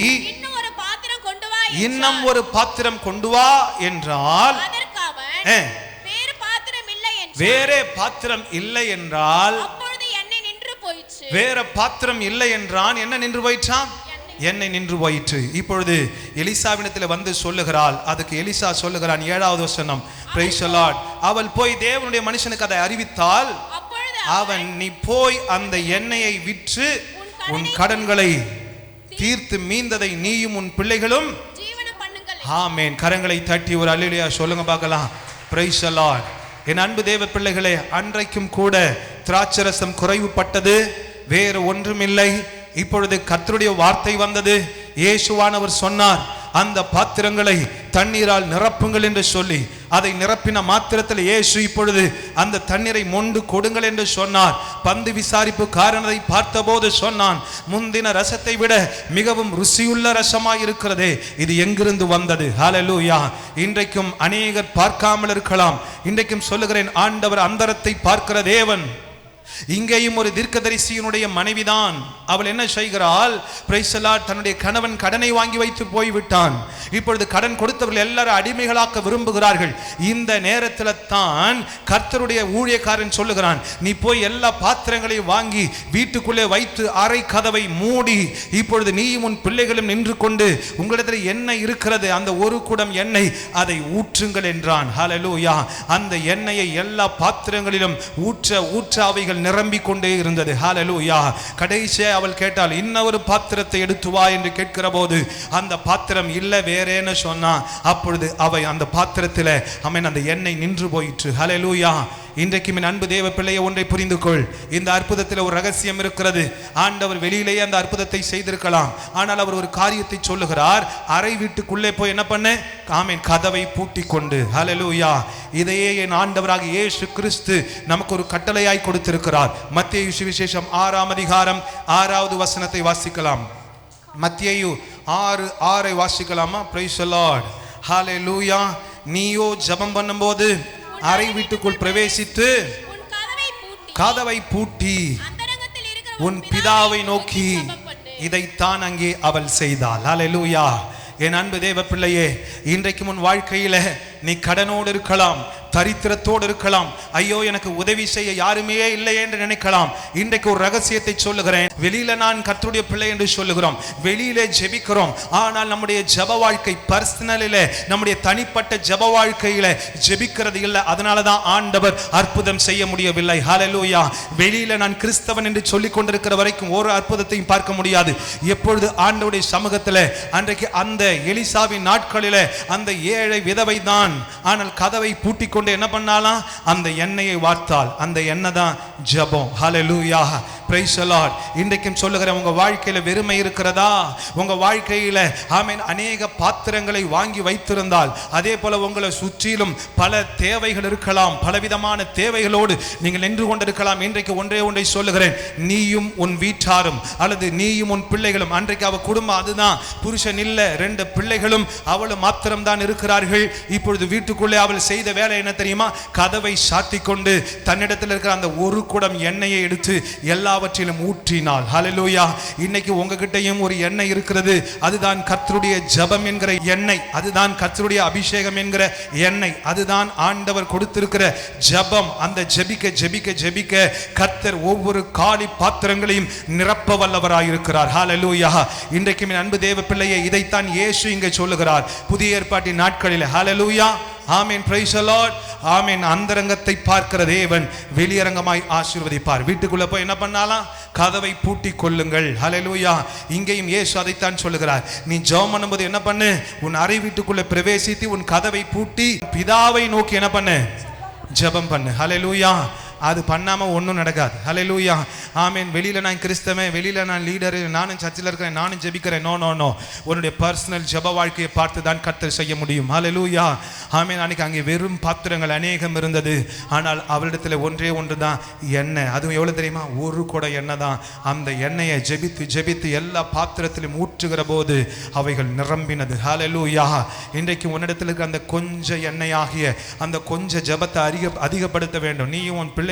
இன்னும் ஒரு பாத்திரம் கொண்டு வா என்றால், வேற பாத்திரம் இல்லை என்றால், வேற பாத்திரம் இல்லை என்றான். என்ன நின்று போயிற்றான்? எண்ணெய் நின்று போயிற்று. இப்பொழுது எலிசாவிடத்தில் வந்து சொல்லுகிறாள். அதுக்கு எலிசா சொல்லுகிறான் 7வது வசனம். Price the Lord. அவள் போய் தேவனுடைய மனுஷனுக்கு அதை அறிவித்தால் அப்பொழுது அவன் நீ போய் அந்த எண்ணெயை விற்று உன் கடன்களை தீர்த்து மீந்ததை நீயும் உன் பிள்ளைகளும் ஜீவனம் பண்ணுங்கள். ஆமென். கரங்களை தட்டி ஒரு அல்லேலூயா சொல்லுங்க பார்க்கலாம். Praise the Lord. என் அன்பு தேவ பிள்ளைகளே, அன்றைக்கும் கூட திராட்சரசம் குறைவுபட்டது, வேறு ஒன்றுமில்லை. இப்பொழுது கர்த்தருடைய வார்த்தை வந்தது. இயேசுவானவர் சொன்னார், அந்த பாத்திரங்களை தண்ணீரால் நிரப்புங்கள் என்று சொல்லி அதை நிரப்பின மாத்திரத்தில் இயேசு இப்பொழுது அந்த தண்ணீரை மொண்டு கொடுங்கள் என்று சொன்னார். பந்து விசாரிப்பு காரணத்தை பார்த்தபோது சொன்னான், முந்தின ரசத்தை விட மிகவும் ருசியுள்ள ரசமாய் இருக்கிறதே, இது எங்கிருந்து வந்தது? ஹல்லேலூயா. இன்றைக்கும் அநேகர் பார்க்காமல் இருக்கலாம். இன்றைக்கும் சொல்லுகிறேன், ஆண்டவர் அந்தரத்தை பார்க்கிற தேவன். இங்கேயும் ஒரு தீர்க்கதரிசியினுடைய மனைவிதான். அவள் என்ன செய்கிறாள்? Price the Lord. தன்னுடைய கணவன் கடனை வாங்கி வைத்து போய்விட்டான். இப்பொழுது கடன் கொடுத்தவர்கள் எல்லாரும் அடிமைகளாக்க விரும்புகிறார்கள். இந்த நேரத்தில் தான் கர்த்தருடைய ஊழியக்காரன் சொல்லுகிறான், நீ போய் எல்லா பாத்திரங்களையும் வாங்கி வீட்டுக்குள்ளே வைத்து அறை கதவை மூடி இப்பொழுது நீயும் உன் பிள்ளைகளும் நின்று கொண்டு உங்களிடத்தில் எண்ணெய் இருக்கிறது, அந்த ஒரு குடம் எண்ணெய் அதை ஊற்றுங்கள் என்றான். ஹல்லேலூயா. அந்த எண்ணெயை எல்லா பாத்திரங்களிலும் ஊற்ற அவைகள் நிரம்பிக் கொண்டே இருந்தது. ஹல்லேலூயா. கடைசியாக அவள் கேட்டாள், இன்னொரு பாத்திரத்தை எடுத்து வா என்று கேட்கிற போது அந்த பாத்திரம் இல்லை வேறேன்னு சொன்னா. அப்பொழுது அவை அந்த பாத்திரத்தில் ஆமென் அந்த எண்ணெய் நின்று போயிற்று. ஹல்லேலூயா. இன்றைக்கு என் அன்பு தேவ பிள்ளையை ஒன்றை புரிந்து கொள். இந்த அற்புதத்தில் ஒரு ரகசியம் இருக்கிறது. ஆண்டவர் வெளியிலேயே அந்த அற்புதத்தை செய்திருக்கலாம். ஆனால் அவர் ஒரு காரியத்தை சொல்லுகிறார், அறை வீட்டுக்குள்ளே போய் என்ன பண்ண? ஆமென், கதவை பூட்டி கொண்டு. ஹல்லேலூயா. இதையே என் ஆண்டவராக இயேசு கிறிஸ்து நமக்கு ஒரு கட்டளையாய் கொடுத்திருக்கிறார். மத்தேயு சுவிசேஷம் 6ஆம் அதிகாரம் 6வது வசனத்தை வாசிக்கலாம். மத்தேயு 6:6 வாசிக்கலாமா? Praise the Lord. ஹல்லேலூயா. நீயோ ஜெபம் பண்ணும்போது அறை வீட்டுக்குள் பிரவேசித்து கதவை பூட்டி உன் பிதாவை நோக்கி இதைத்தான் அங்கே அவள் செய்தாள். ஹல்லேலூயா. என் அன்பு தேவ பிள்ளையே, இன்றைக்கு உன் வாழ்க்கையில நீ கடனோடு இருக்கலாம், தரித்திரத்தோடு இருக்கலாம், ஐயோ எனக்கு உதவி செய்ய யாருமே இல்லை என்று நினைக்கலாம். இன்றைக்கு ஒரு ரகசியத்தை சொல்லுகிறேன். வெளியில நான் கர்த்தருடைய பிள்ளை என்று சொல்லுகிறோம், வெளியிலே ஜெபிக்கிறோம், ஆனால் நம்முடைய ஜெப வாழ்க்கை பர்சனலிலே நம்முடைய தனிப்பட்ட ஜெப வாழ்க்கையில ஜெபிக்கிறது இல்லை. அதனாலதான் ஆண்டவர் அற்புதம் செய்ய முடியவில்லை. ஹல்லேலூயா. வெளியில நான் கிறிஸ்தவன் என்று சொல்லிக் கொண்டிருக்கிற வரைக்கும் ஒரு அற்புதத்தையும் பார்க்க முடியாது. எப்பொழுது ஆண்டவருடைய சமூகத்தில் அன்றைக்கு அந்த எலிசாவின் நாட்களில அந்த ஏழை விதவை தான், ஆனால் கதவை பூட்டி கொண்டு என்ன பண்ணாலாம்? அந்த எண்ணெயை வார்த்தாள். அந்த எண்ணெய் தான் ஜெபம். ஹல்லேலூயா. Praise the Lord. இன்றைக்கும் சொல்லுகிறேன், உங்க வாழ்க்கையில வெறுமை இருக்கிறதா? உங்க வாழ்க்கையில ஆமென் அநேக பாத்திரங்களை வாங்கி வைத்திருந்தால், அதே போல உங்களை சுற்றிலும் பல தேவைகள் இருக்கலாம், பலவிதமான தேவைகளோடு நீங்கள் நின்று கொண்டிருக்கலாம். இன்றைக்கு ஒன்றை சொல்லுகிறேன், நீயும் உன் வீட்டாரும் அல்லது நீயும் உன் பிள்ளைகளும், அன்றைக்கு அவ குடும்பம் அதுதான், புருஷன் இல்ல, 2 பிள்ளைகளும் அவளும் மாத்திரம் தான் இருக்கிறார்கள். இப்பொழுது வீட்டுக்குள்ளே அவள் செய்த வேலை என்ன தெரியுமா? கதவை சாத்தி கொண்டு தன்னிடத்தில் இருக்கிற அந்த ஒரு குடம் எண்ணெயை எடுத்து எல்லாவற்றிலும் ஊற்றினாள். ஹல்லேலூயா. இன்னைக்கு உங்ககிட்டயும் ஒரு எண்ணெய் இருக்கிறது. அதுதான் கர்த்தருடைய ஜெபம் என்கிற எண்ணெய், அதுதான் கர்த்தருடைய அபிஷேகம் என்கிற எண்ணெய், அதுதான் ஆண்டவர் கொடுத்திருக்கிற ஜெபம். அந்த ஜெபிக்க ஜெபிக்க ஜெபிக்க கர்த்தர் ஒவ்வொரு காலி பாத்திரங்களையும் நிரப்ப வல்லவராயிருக்கிறார். ஹல்லேலூயா. இன்றைக்கு என் அன்பு தேவ பிள்ளையை, இதைத்தான் இயேசு இங்கே சொல்லுகிறார் புதிய ஏற்பாட்டின் நாட்களில். ஹல்லேலூயா. ஆமென். Price the Lord. ஆமென். அந்தரங்கத்தை பார்க்கிற தேவன் வெளியரங்கமாய் ஆசீர்வதிப்பார். வீட்டுக்குள்ள போய் என்ன பண்ணாலாம்? கதவை பூட்டி கொள்ளுங்கள். ஹல்லேலூயா. இங்கேயும் இயேசு அதைத்தான் சொல்லுகிறார். நீ ஜெபம் பண்ணும்போது என்ன பண்ணு? உன் அறை வீட்டுக்குள்ள பிரவேசித்து உன் கதவை பூட்டி பிதாவை நோக்கி என்ன பண்ணு? ஜெபம் பண்ணு. ஹல்லேலூயா. அது பண்ணாமல் ஒன்றும் நடக்காது. ஹல்லேலூயா. ஆமென். வெளியில் நான் கிறிஸ்தவன், வெளியில் நான் லீடரு, நானும் சர்ச்சில் இருக்கிறேன், நானும் ஜெபிக்கிறேன், நோ. உன்னுடைய பர்சனல் ஜெப வாழ்க்கையை பார்த்து தான் கர்த்தர் செய்ய முடியும். ஹல்லேலூயா. ஆமென். அன்றைக்கி அங்கே வெறும் பாத்திரங்கள் அநேகம் இருந்தது. ஆனால் அவளிடத்தில் ஒன்றே ஒன்று தான் எண்ணெய். அதுவும் எவ்வளோ தெரியுமா? ஒரு குடம் எண்ணெய் தான். அந்த எண்ணெயை ஜெபித்து எல்லா பாத்திரத்திலும் ஊற்றுகிற போது அவைகள் நிரம்பினது. ஹல்லேலூயா. இன்றைக்கு உன்னிடத்தில் இருக்கிற அந்த கொஞ்ச எண்ணெயாகிய அந்த கொஞ்ச ஜெபத்தை அதிகப்படுத்த வேண்டும். நீயும் உன் பிள்ளைகளும்.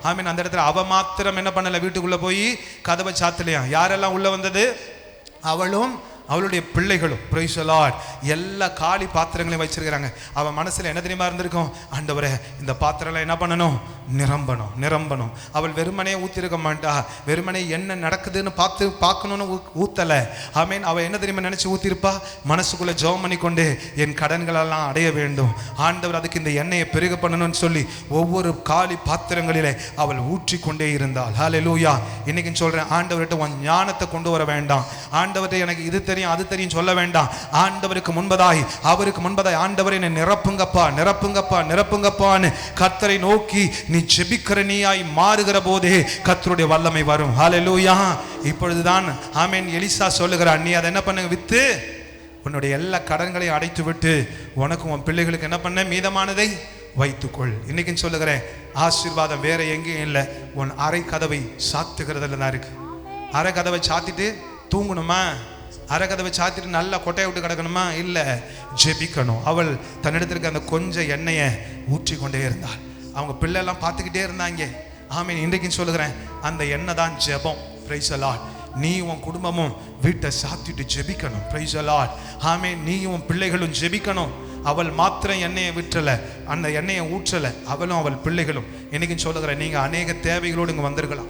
ஆமென். அந்த இடத்துல அவ மாத்திரம் என்ன பண்ணல? வீட்டுக்குள்ள போய் கதவை சாத்தலையா? யாரெல்லாம் உள்ள வந்தது? அவளும் அவளுடைய பிள்ளைகளும் praise the Lord எல்லா காலி பாத்திரங்களையும் வச்சிருக்கிறாங்க. அவன் மனசுல என்ன தெரியுமா இருந்திருக்கும்? ஆண்டவரே இந்த பாத்திரம்லாம் என்ன பண்ணணும்? நிரம்பணும் நிரம்பணும். அவள் வெறுமனே ஊத்திருக்க மாட்டா. வெறுமனே என்ன நடக்குதுன்னு பார்க்கணும்னு ஊத்தல. ஆமென். அவள் என்ன தெரியுமா நினைச்சு ஊத்திருப்பா? மனசுக்குள்ள ஜெபம் பண்ணி கொண்டு என் கடன்களெல்லாம் அடைய வேண்டும், ஆண்டவர் அதுக்கு இந்த எண்ணெயை பெருக பண்ணணும்னு சொல்லி ஒவ்வொரு காலி பாத்திரங்களிலே அவள் ஊற்றி கொண்டே இருந்தாள். ஹல்லேலூயா. இன்னைக்கு சொல்றேன், ஆண்டவர்கிட்ட உன் ஞானத்தை கொண்டு வர வேண்டாம். ஆண்டவர்கிட்ட எனக்கு இது தெரியும் அது தெரியும் சொல்ல வேண்டாம். ஆண்டவருக்கு முன்பதாய் அவருக்கு முன்பதாய் ஆண்டவரை என்னை நிரப்புங்கப்பா நிரப்புங்கப்பா நிரப்புங்கப்பான்னு கர்த்தரை நோக்கி நீ ஜெபிக்கிற நீயாய் மாறுகிற போதே கர்த்தருடைய வல்லமை வரும். ஹல்லேலூயா. இப்பொழுதுதான் ஆமென் எலிசா சொல்லுகிறான், நீ அதை என்ன பண்ணுங்க? வித்து உன்னுடைய எல்லா கடன்களையும் அடைத்து விட்டு உனக்கு உன் பிள்ளைகளுக்கு என்ன பண்ண? மீதமானதை வைத்துக்கொள். இன்னைக்கு சொல்லுகிறேன், ஆசீர்வாதம் வேற எங்கேயும் இல்லை, உன் அறை கதவை சாத்துகிறதுல தான் இருக்கு. அறை கதவை சாத்திட்டு தூங்கணுமா? அரை கதவை சாத்திட்டு நல்லா கொட்டையை விட்டு கிடக்கணுமா? இல்லை, ஜெபிக்கணும். அவள் தன்னிடத்திற்கு அந்த கொஞ்சம் எண்ணெயை ஊற்றி கொண்டே இருந்தாள். அவங்க பிள்ளைலாம் பார்த்துக்கிட்டே இருந்தாங்க. ஆமென். இன்றைக்கு சொல்லுகிறேன், அந்த எண்ணெய் தான் ஜெபம். Praise the Lord. நீ உன் குடும்பமும் வீட்டை சாத்திட்டு ஜெபிக்கணும். Praise the Lord. ஆமென். நீயும் உன் பிள்ளைகளும் ஜெபிக்கணும். அவள் மாத்திரம் எண்ணெயை விற்றல, அந்த எண்ணெயை ஊற்றலை. அவளும் அவள் பிள்ளைகளும். இன்னைக்கு சொல்லுகிறேன், நீங்க அநேக தேவைகளோடு இங்கே வந்திருக்கலாம்,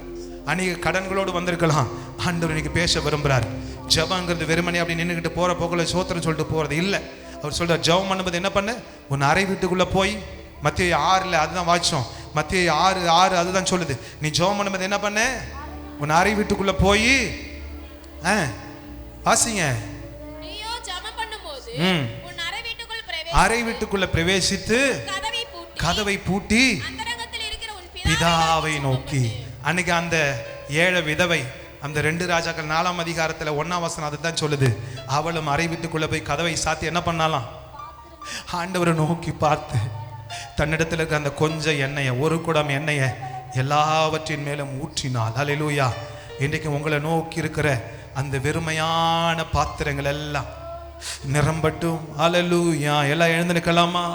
அநேக கடன்களோடு வந்திருக்கலாம். ஆண்டவர் இன்னைக்கு பேச விரும்புகிறார். ஜெபங்கிறது வெறுமனே அப்படி நின்றுக்கிட்டு போற போக்குல சோத்திரம் சொல்லிட்டு போறது இல்லை. அவர் சொல்றார், ஜெபம் பண்ணும்போது என்ன பண்ணு? உன் அறை வீட்டுக்குள்ள போய், மத்திய 6 அதுதான் வாட்சம், மத்திய 6 அதுதான் சொல்லுது. நீ ஜெபம் பண்ணும்போது என்ன பண்ணு? உன் அறை வீட்டுக்குள்ள போய் வாசிங்க. நீயோ ஜெபம் பண்ணும்போது உன் அறை வீட்டுக்குள்ள பிரவேசித்து கதவை பூட்டி அந்தரங்கத்தில் இருக்கிற உன் பிதாவை நோக்கி. அன்னைக்கு அந்த 7 விதவை அந்த 2 ராஜாக்கள் 4ஆம் அதிகாரத்துல 1ஆம் வசனம் அதுதான் சொல்லுது. அவளும் அறை வீட்டுக்குள்ள போய் கதவை சாத்தி என்ன பண்ணாலாம்? ஆண்டவரை நோக்கி பார்த்து தன்னிடத்தில் இருக்க அந்த கொஞ்சம் எண்ணெயை, ஒரு குடம் எண்ணெயை எல்லாவற்றின் மேலும் ஊற்றினாள். ஹல்லேலூயா. இன்றைக்கு உங்களை நோக்கி இருக்கிற அந்த வெறுமையான பாத்திரங்கள் எல்லாம் நிரம்பட்டும். ஹல்லேலூயா. எல்லாம் எழுந்து நிற்கலாமா?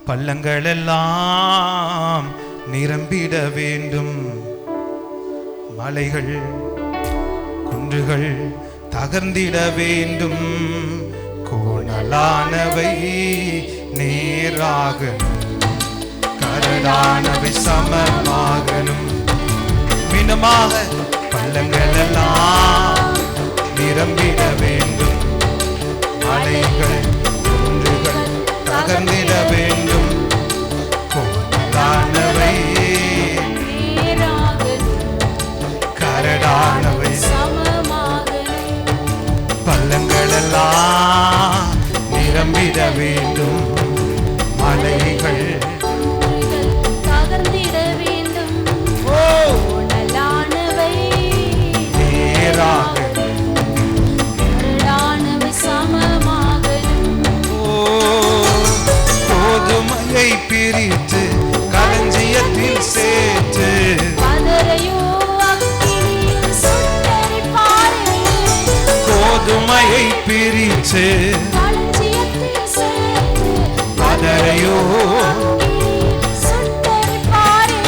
பள்ளங்கள் எல்லாம் நிரம்பிட வேண்டும், மலைகள் குன்றுகள் தகர்ந்திட வேண்டும், கோணலானவை நேராகணும், கரடானவை சமமாகணும். மீனமாக பள்ளங்கள் எல்லாம் நிரம்பிட வேண்டும், மலைகள் குன்றுகள் தகர்ந்திட வேண்டும், கோணலானவை கரடானவை பள்ளங்கள் எல்லாம் நிரம்பிட வேண்டும், மலைகள் தகர்ந்திட வேண்டும், கோணலானவை நேராக கரடானவை சமமாகணும். கோதுமையை பிரித்து களஞ்சியத்தில் சேர்த்து பதரையோ அக்கினியில் சுட்டெரிப்பாரே. கோதுமையை பிரித்து களஞ்சியத்தில் சேர்த்து பதரையோ அக்கினியில் சுட்டெரிப்பாரே.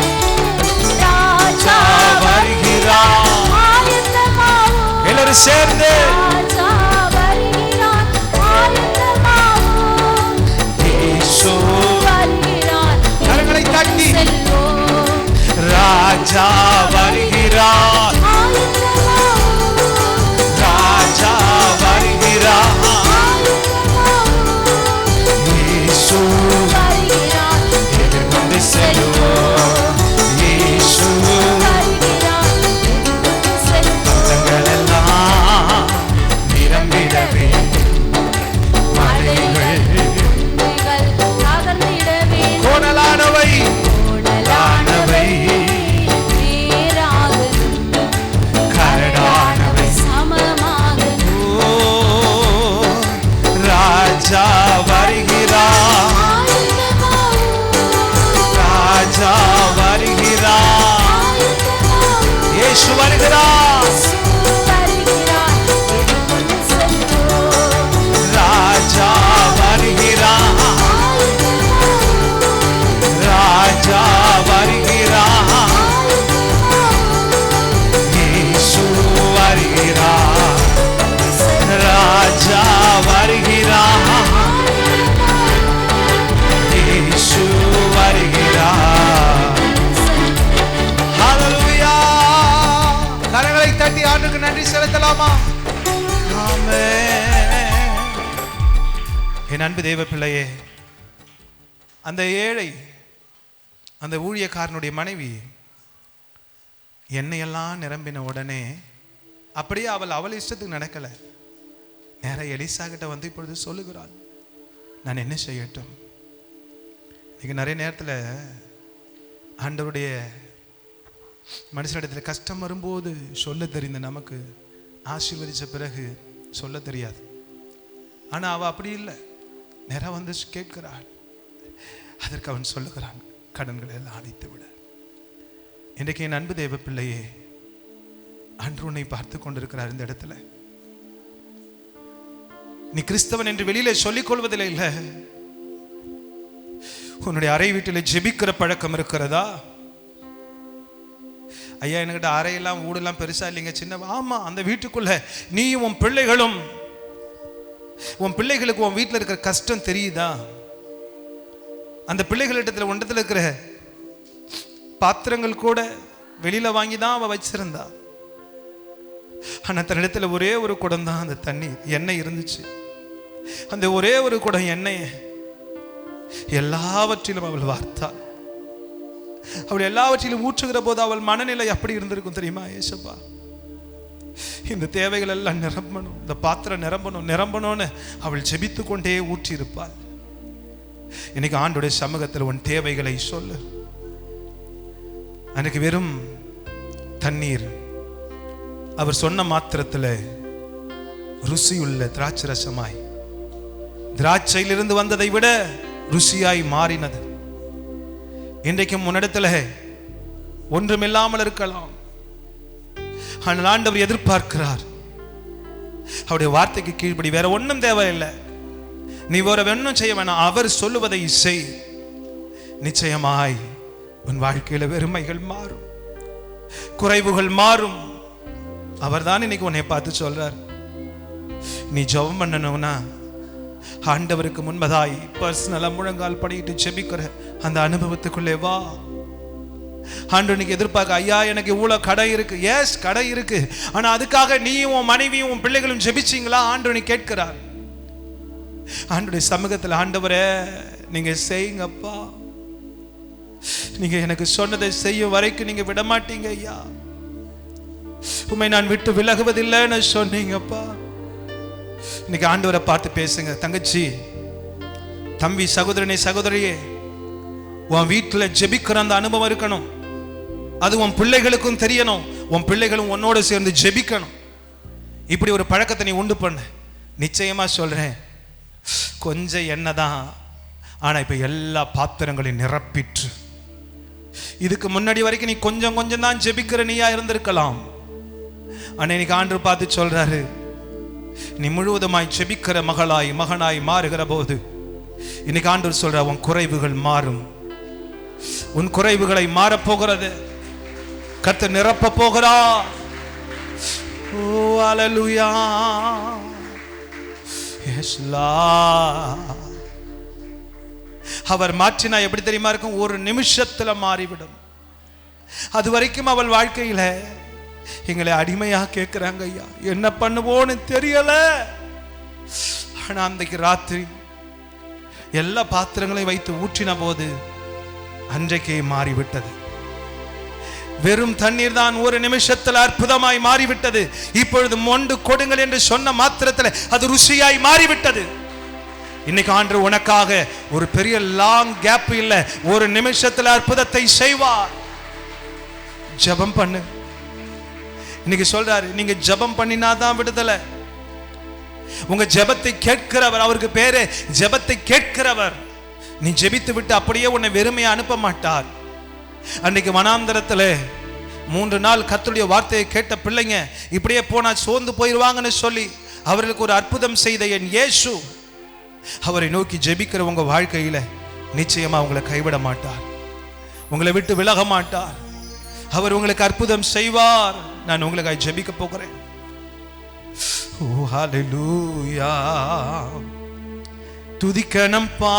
ராஜா வருகிறார். ஆயத்தமாவோம், எல்லாரும் சேர்ந்து ராஜா வருகிறார், ஆயத்தமாவோம், இயேசு வருகிறார், கரங்களை தட்டி செல்வோம், ராஜா வருகிறார், ஆயத்தமாவோம், ராஜா வருகிறார், ஆயத்தமாவோம், இயேசு வருகிறார், எதிர்கொண்டு செல்வோம், இயேசு வருகிறார், செல்வோம். பள்ளங்களெல்லாம் நிரம்பிட வேண்டும், மலைகள் குன்றுகள் தகர்ந்திட வேண்டும், கோணலானவை கோணலானவை நேராகணும், கரடானவை சமமாகணும். ஓ ராஜா வருகிறார், ஆயத்தமாவோம், ராஜா வருகிறார், ஆயத்தமாவோம், இயேசு வருகிறார், வருகிறார், எதிர்கொண்டு செல்வோம். ராஜா வருகிறார், ராஜா வருகிறார், இயேசு வருகிறார், ராஜா என் அன்பு தேவ பிள்ளையே, அந்த ஏழை, அந்த ஊழியக்காரனுடைய மனைவி எண்ணெயெல்லாம் நிரம்பின உடனே அப்படியே அவள் இஷ்டத்துக்கு நடக்கல. நேரா எலிசா கிட்ட வந்து இப்பொழுது சொல்லுகிறாள், நான் என்ன செய்யட்டும்? இன்னைக்கு நிறைய நேரத்தில் ஆண்டவருடைய மனுஷனிடத்தில் கஷ்டம் வரும்போது சொல்ல தெரிந்த நமக்கு ஆசீர்வதிச்ச பிறகு சொல்ல தெரியாது. ஆனால் அவள் அப்படி இல்லை, நேரா வந்து கேட்கிறாள். அதற்கு அவன் சொல்லுகிறான், கடன்களை எல்லாம் அடைத்து விட. இன்றைக்கு என் அன்பு தேவ பிள்ளையே, அன்று உன்னை பார்த்து கொண்டிருக்கிறார். இந்த இடத்துல நீ கிறிஸ்தவன் என்று வெளியில சொல்லிக் கொள்வதில்லை. இல்லை, உன்னுடைய அறை வீட்டில் ஜெபிக்கிற பழக்கம் இருக்கிறதா? ஐயா, என்கிட்ட அறையெல்லாம் ஊடெல்லாம் பெருசா இல்லைங்க, சின்ன. ஆமா, அந்த வீட்டுக்குள்ள நீயும் உன் பிள்ளைகளும், உன் பிள்ளைகளுக்கு உன் வீட்டில் இருக்கிற கஷ்டம் தெரியுதா? அந்த பிள்ளைகளிடத்துல ஒன்றத்தில் இருக்கிற பாத்திரங்கள் கூட வெளியில வாங்கி தான் அவ வச்சிருந்தா. ஆனா தன்னிடத்துல ஒரே ஒரு குடம் தான் அந்த தண்ணீர் எண்ணெய் இருந்துச்சு. அந்த ஒரே ஒரு குடம் எண்ணெய் எல்லாவற்றிலும் அவள் வார்த்தாள். அவள் எல்லாவற்றிலும் ஊற்றுகிற போது அவள் மனநிலை அப்படி இருந்திருக்கும் தெரியுமா? ஏசப்பா, இந்த தேவைகள் எல்லாம் நிரம்பணும், இந்த பாத்திரம் நிரம்பணும்னு அவள் ஜெபித்து கொண்டே ஊற்றி இருப்பாள். இன்னைக்கு ஆண்டோடைய சமூகத்தில் உன் தேவைகளை சொல்லு. அன்னைக்கு வெறும் தண்ணீர் அவர் சொன்ன மாத்திரத்தில் ருசியுள்ள திராட்சை ரசமாய், திராட்சையிலிருந்து வந்ததை விட ருசியாய் மாறினது. இன்றைக்கும் முன்னிடத்தில் ஒன்றுமில்லாமல் இருக்கலாம், ஆனால் ஆண்டவர் எதிர்பார்க்கிறார். அவருடைய வார்த்தைக்கு கீழ்ப்படி, வேற ஒன்றும் தேவையில்லை. நீ வேற ஒன்றும் செய்ய வேணாம், அவர் சொல்லுவதை செய். நிச்சயமாய் உன் வாழ்க்கையில வெறுமைகள் மாறும், குறைவுகள் மாறும். அவர் தான் இன்னைக்கு உன்னை பார்த்து சொல்றார், நீ ஜெபம் பண்ணணும்னா ஆண்டவருக்கு முன்பதாய் பர்சனலா முழங்கால் படிக்கிட்டு ஜெபிக்கிற அந்த அனுபவத்துக்குள்ளே வா. ஆண்டவர் இன்னைக்கு எதிர்பார்க்க, ஐயா எனக்கு இவ்வளவு கடை இருக்கு. எஸ், கடை இருக்கு. ஆனா அதுக்காக நீயும் உன் மனைவியும் உன் பிள்ளைகளும் ஜெபிச்சீங்களா? ஆண்டவர் நீ கேட்கிறார். ஆண்டவருடைய சமூகத்தில், ஆண்டவரே நீங்க செய்யுங்கப்பா, நீங்க எனக்கு சொன்னதை செய்யும் வரைக்கும் நீங்க விட மாட்டீங்க ஐயா, உண்மை நான் விட்டு விலகுவதில்லைன்னு சொன்னீங்கப்பா. இன்னைக்கு ஆண்டவரை பார்த்து பேசுங்க. தங்கச்சி, தம்பி, சகோதரனே, சகோதரியே, உன் வீட்டில் ஜெபிக்கிற அந்த அனுபவம் இருக்கணும். அது உன் பிள்ளைகளுக்கும் தெரியணும், உன் பிள்ளைகளும் உன்னோட சேர்ந்து ஜெபிக்கணும். இப்படி ஒரு பழக்கத்தை நீ உண்டு பண்ண. நிச்சயமா சொல்றேன், கொஞ்சம் எண்ணெய் தான், ஆனா இப்ப எல்லா பாத்திரங்களையும் நிரப்பிற்று. இதுக்கு முன்னாடி வரைக்கும் நீ கொஞ்சம் கொஞ்சம் தான் ஜெபிக்கிற நீயா இருந்திருக்கலாம். ஆனா இன்னைக்கு ஆண்டவர் பார்த்து சொல்றாரு, நீ முழுவதுமாய் ஜெபிக்கிற மகளாய் மகனாய் மாறுகிற போது இன்னைக்கு ஆண்டவர் சொல்ற, உன் குறைவுகள் மாறும். உன் குறைவுகளை மாறப்போகிறது, கர்த்தர் நிரப்ப போகிறார். ஓ அல்லேலூயா, எஸ் லார்ட். அவர் மாற்றினா எப்படி தெரியுமா இருக்கும்? ஒரு நிமிஷத்துல மாறிவிடும். அது வரைக்கும் அவள் வாழ்க்கையில எங்களை அடிமையா கேட்கிறாங்க, ஐயா என்ன பண்ணுவோன்னு தெரியல. ஆனா அன்றைக்கு ராத்திரி எல்லா பாத்திரங்களையும் வைத்து ஊற்றின போது அன்றைக்கே மாறிவிட்டது. வெறும் தண்ணீர் தான் ஒரு நிமிஷத்தில் அற்புதமாய் மாறிவிட்டது. இப்பொழுது மொண்டு கொடுங்கள் என்று சொன்ன மாத்திரத்தில் அது ருசியாய் மாறிவிட்டது. இன்னைக்கு ஆண்டவர் உனக்காக ஒரு பெரிய லாங் கேப் இல்ல, ஒரு நிமிஷத்தில் அற்புதத்தை செய்வார். ஜெபம் பண்ணு. இன்னைக்கு சொல்றாரு, நீங்க ஜெபம் பண்ணினாதான் விடுதலை. உங்க ஜெபத்தை கேட்கிறவர், அவருக்கு பேரு ஜெபத்தை கேட்கிறவர். நீ ஜெபித்து விட்டு அப்படியே உன்னை வெறுமையை அனுப்ப மாட்டார். அன்னைக்கு வனாந்தரத்துல 3 நாள் கர்த்தருடைய வார்த்தையை கேட்ட பிள்ளைங்க இப்படியே போனா சோர்ந்து போயிடுவாங்கன்னு சொல்லி அவர்களுக்கு ஒரு அற்புதம் செய்த என் இயேசு, அவரை நோக்கி ஜெபிக்கிற உங்க வாழ்க்கையில நிச்சயமா உங்களை கைவிட மாட்டார், உங்களை விட்டு விலக மாட்டார். அவர் உங்களுக்கு அற்புதம் செய்வார். நான் உங்களுக்காக ஜெபிக்க போகிறேன். ஓ ஹல்லேலூயா. துதிக்கணும்பா,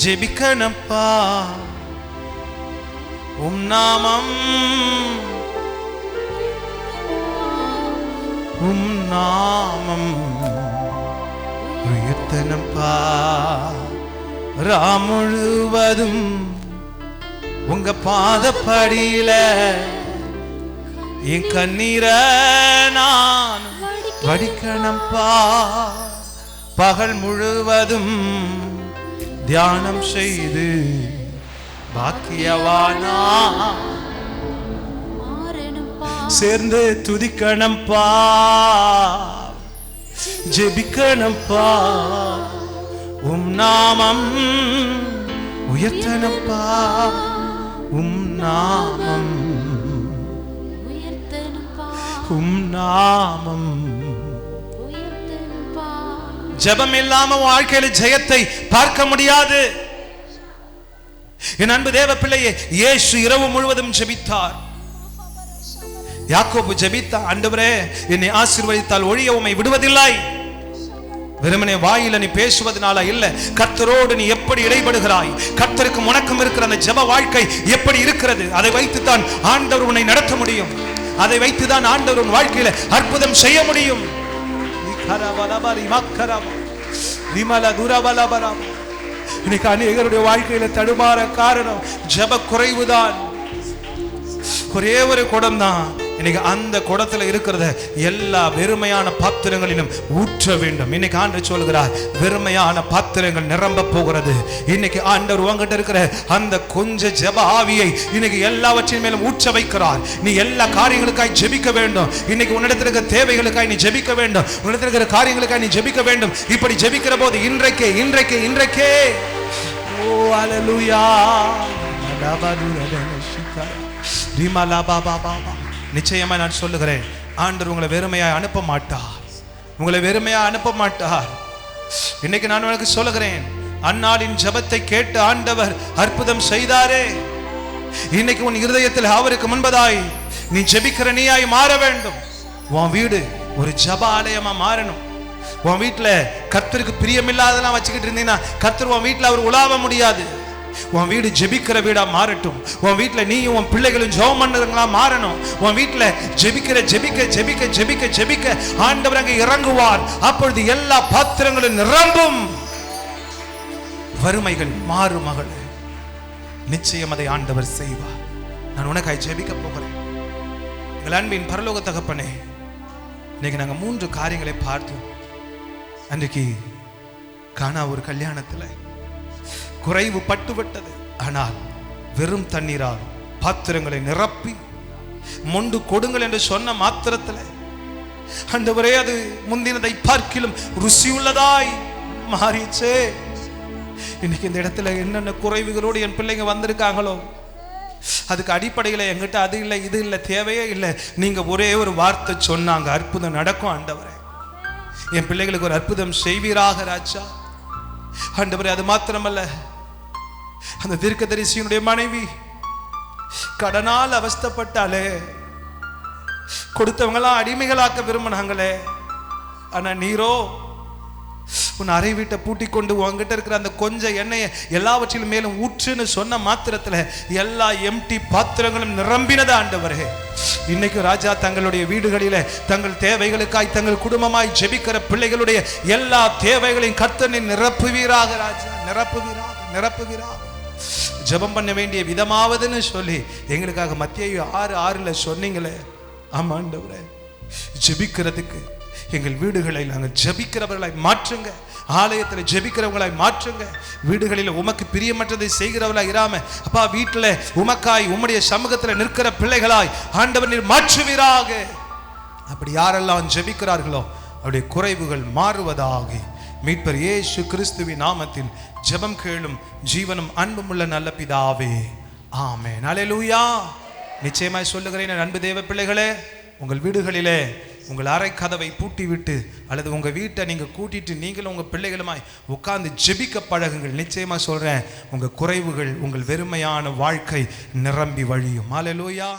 ஜெபிக்கணும்பா, உம் நாமம் உம் நாமம் உயர்த்தனப்பா முழுவதும் உங்க பாதப்படியில என் கண்ணீர நான் வடிக்கணப்பா. பகல் முழுவதும் தியானம் செய்து பாக்கியவானா மாறணும்பா. சேர்ந்து துதிக்கணப்பா, ஜெபிக்கணப்பா, நாமம் உயர்த்தனப்பா, நாமம் உயர்த்தணும்பா. நாமம். உயர்த்தணும்பா. ஜெபம் இல்லாம வாழ்க்கையில ஜெயத்தை பார்க்க முடியாது. என் அன்பு தேவ பிள்ளையே, இயேசு இரவு முழுவதும் ஜெபித்தார். யாக்கோபு ஜெபித்தா, ஆண்டவரே என்னை ஆசீர்வதித்தால் ஒழிய உம்மை விடுவதில்லை. வெறுமனே வாயில நீ பேசுவதனால இல்ல, கர்த்தரோடு நீ எப்படி இடைபடுகிறாய், கர்த்தருக்கு முணக்கம் இருக்கிற அந்த ஜெப வாழ்க்கை எப்படி இருக்கிறது, அதை வைத்துத்தான் ஆண்டவர் உன்னை நடத்த முடியும். அதை வைத்துதான் ஆண்டவர் உன் வாழ்க்கையில அற்புதம் செய்ய முடியும். இன்னைக்கு அநேகருடைய வாழ்க்கையில தடுமாற காரணம் ஜெப குறைவுதான். ஒரே ஒரு குடம் தான். இன்னைக்கு அந்த குடத்துல இருக்கிறத எல்லா வெறுமையான பாத்திரங்களிலும் ஊற்ற வேண்டும். இன்னைக்கு ஆண்டவர் சொல்கிறார், வெறுமையான பாத்திரங்கள் நிரம்ப போகிறது. இன்னைக்கு ஆண்டவர் உங்ககிட்ட இருக்கிற அந்த கொஞ்ச ஜெப ஆவியை இன்னைக்கு எல்லாவற்றின் மேலும் ஊற்ற வைக்கிறார். நீ எல்லா காரியங்களுக்காய் ஜெபிக்க வேண்டும். இன்னைக்கு உன்னிடத்தில் இருக்கிற தேவைகளுக்காய் நீ ஜெபிக்க வேண்டும். உன்னிடத்தில் இருக்கிற காரியங்களுக்காய் நீ ஜெபிக்க வேண்டும். இப்படி ஜெபிக்கிற போது இன்றைக்கே ஓ அல்லேலூயா நிச்சயமா நான் சொல்லுகிறேன், ஆண்டவர் உங்களை வெறுமையா அனுப்ப மாட்டார். உங்களை வெறுமையா அனுப்ப மாட்டார். இன்னைக்கு நான் உனக்கு சொல்லுகிறேன், அன்னாளின் ஜெபத்தை கேட்டு ஆண்டவர் அற்புதம் செய்தாரே. இன்னைக்கு உன் இருதயத்தில் அவருக்கு முன்பதாய் நீ ஜெபிக்கிற நீயாய் மாற வேண்டும். உன் வீடு ஒரு ஜெப ஆலயமா மாறணும். உன் வீட்டுல கர்த்தருக்கு பிரியமில்லாதெல்லாம் வச்சுக்கிட்டு இருந்தீங்கன்னா கர்த்தர் உன் வீட்டுல அவர் உலாவ முடியாது. உன் வீடு ஜெபிக்கிற வீடா மாறட்டும். உன் வீட்டுல நீயும் உன் பிள்ளைகளும் ஜெபம் பண்ணுறவங்களா மாறணும். உன் வீட்டுல ஜெபிக்க ஆண்டவர் அங்கே இறங்குவார். அப்பொழுது எல்லா பாத்திரங்களும் நிரம்பும். வறுமைகள் மாறு மகளே, நிச்சயம் அதை ஆண்டவர் செய்வார். நான் உனக்காய் ஜெபிக்க போகிறேன். எங்கள் அன்பின் பரலோக தகப்பனே, இன்னைக்கு நாங்க 3 காரியங்களை பார்த்தோம். அன்றைக்கு கானா ஒரு கல்யாணத்துல குறைவு பட்டுவிட்டது. ஆனால் வெறும் தண்ணீரால் பாத்திரங்களை நிரப்பி மொண்டு கொடுங்கள் என்று சொன்ன மாத்திரத்தில் ஆண்டவரே அது முந்தினதை பார்க்கிலும் ருசியுள்ளதாய் மாறிச்சே. இன்னைக்கு இந்த இடத்துல என்னென்ன குறைவுகளோடு என் பிள்ளைங்க வந்திருக்காங்களோ, அதுக்கு அடிப்படையில் எங்கிட்ட அது இல்லை இது இல்லை தேவையே இல்லை. நீங்க ஒரே ஒரு வார்த்தை சொன்னாங்க, அற்புதம் நடக்கும் ஆண்டவரே. என் பிள்ளைகளுக்கு ஒரு அற்புதம் செய்வீராக ராஜா. ஆண்டவரே, அது மாத்திரமல்ல, அந்த தீர்க்கதரிசியினுடைய மனைவி கடனால் அவஸ்தைப்பட்டாலே, கொடுத்தவங்களாம் அடிமைகளாக்க விரும்பினாங்களே. ஆனா நீரோ உன் அறை வீட்டை பூட்டி கொண்டு உங்ககிட்ட இருக்கிற அந்த கொஞ்சம் எண்ணெயை எல்லாவற்றிலும் மேலும் ஊற்றுன்னு சொன்ன மாத்திரத்துல எல்லா எம்டி பாத்திரங்களும் நிரம்பினது ஆண்டவரே. இன்னைக்கு ராஜா தங்களுடைய வீடுகளில தங்கள் தேவைகளுக்காய் தங்கள் குடும்பமாய் ஜெபிக்கிற பிள்ளைகளுடைய எல்லா தேவைகளையும் கர்த்தனை நிரப்புவீராக ராஜா, நிரப்புவீராக. ஜெபம் பண்ண வேண்டிய விதமாவதுன்னு சொல்லி எங்களுக்காக மத்தேயு 6:6 சொன்னீங்களே. ஆமா ஆண்டவரே, ஜெபிக்கிறதுக்கு எங்கள் வீடுகளை நாங்கள் ஜெபிக்கிறவர்களாய் மாற்றுங்க. ஆலயத்தில் ஜெபிக்கிறவங்களாய் மாற்றுங்க. வீடுகளில் உமக்கு பிரியமற்றதை செய்கிறவர்களாய் இராம அப்பா, வீட்டில் உமக்காய் உம்முடைய சமூகத்தில் நிற்கிற பிள்ளைகளாய் ஆண்டவர் நீர் மாற்றுவீராக. அப்படி யாரெல்லாம் ஜெபிக்கிறார்களோ அவருடைய குறைவுகள் மாறுவதாக. மீட்பர் இயேசு கிறிஸ்துவின் நாமத்தில் ஜெபம் கேளும் ஜீவனும் அன்பும் உள்ள நல்ல பிதாவே, ஆமென். அல்லேலூயா. நிச்சயமாய் சொல்லுகிறேன் அன்பு தேவ பிள்ளைகளே, உங்கள் வீடுகளிலே உங்கள் அறை கதவை பூட்டி விட்டு அல்லது உங்கள் வீட்டை நீங்கள் கூட்டிட்டு நீங்களும் உங்கள் பிள்ளைகளுமாய் உட்கார்ந்து ஜெபிக்க பழகுங்கள். நிச்சயமாக சொல்கிறேன், உங்கள் குறைவுகள் உங்கள் வெறுமையான வாழ்க்கை நிரம்பி வழியும். அல்லேலூயா.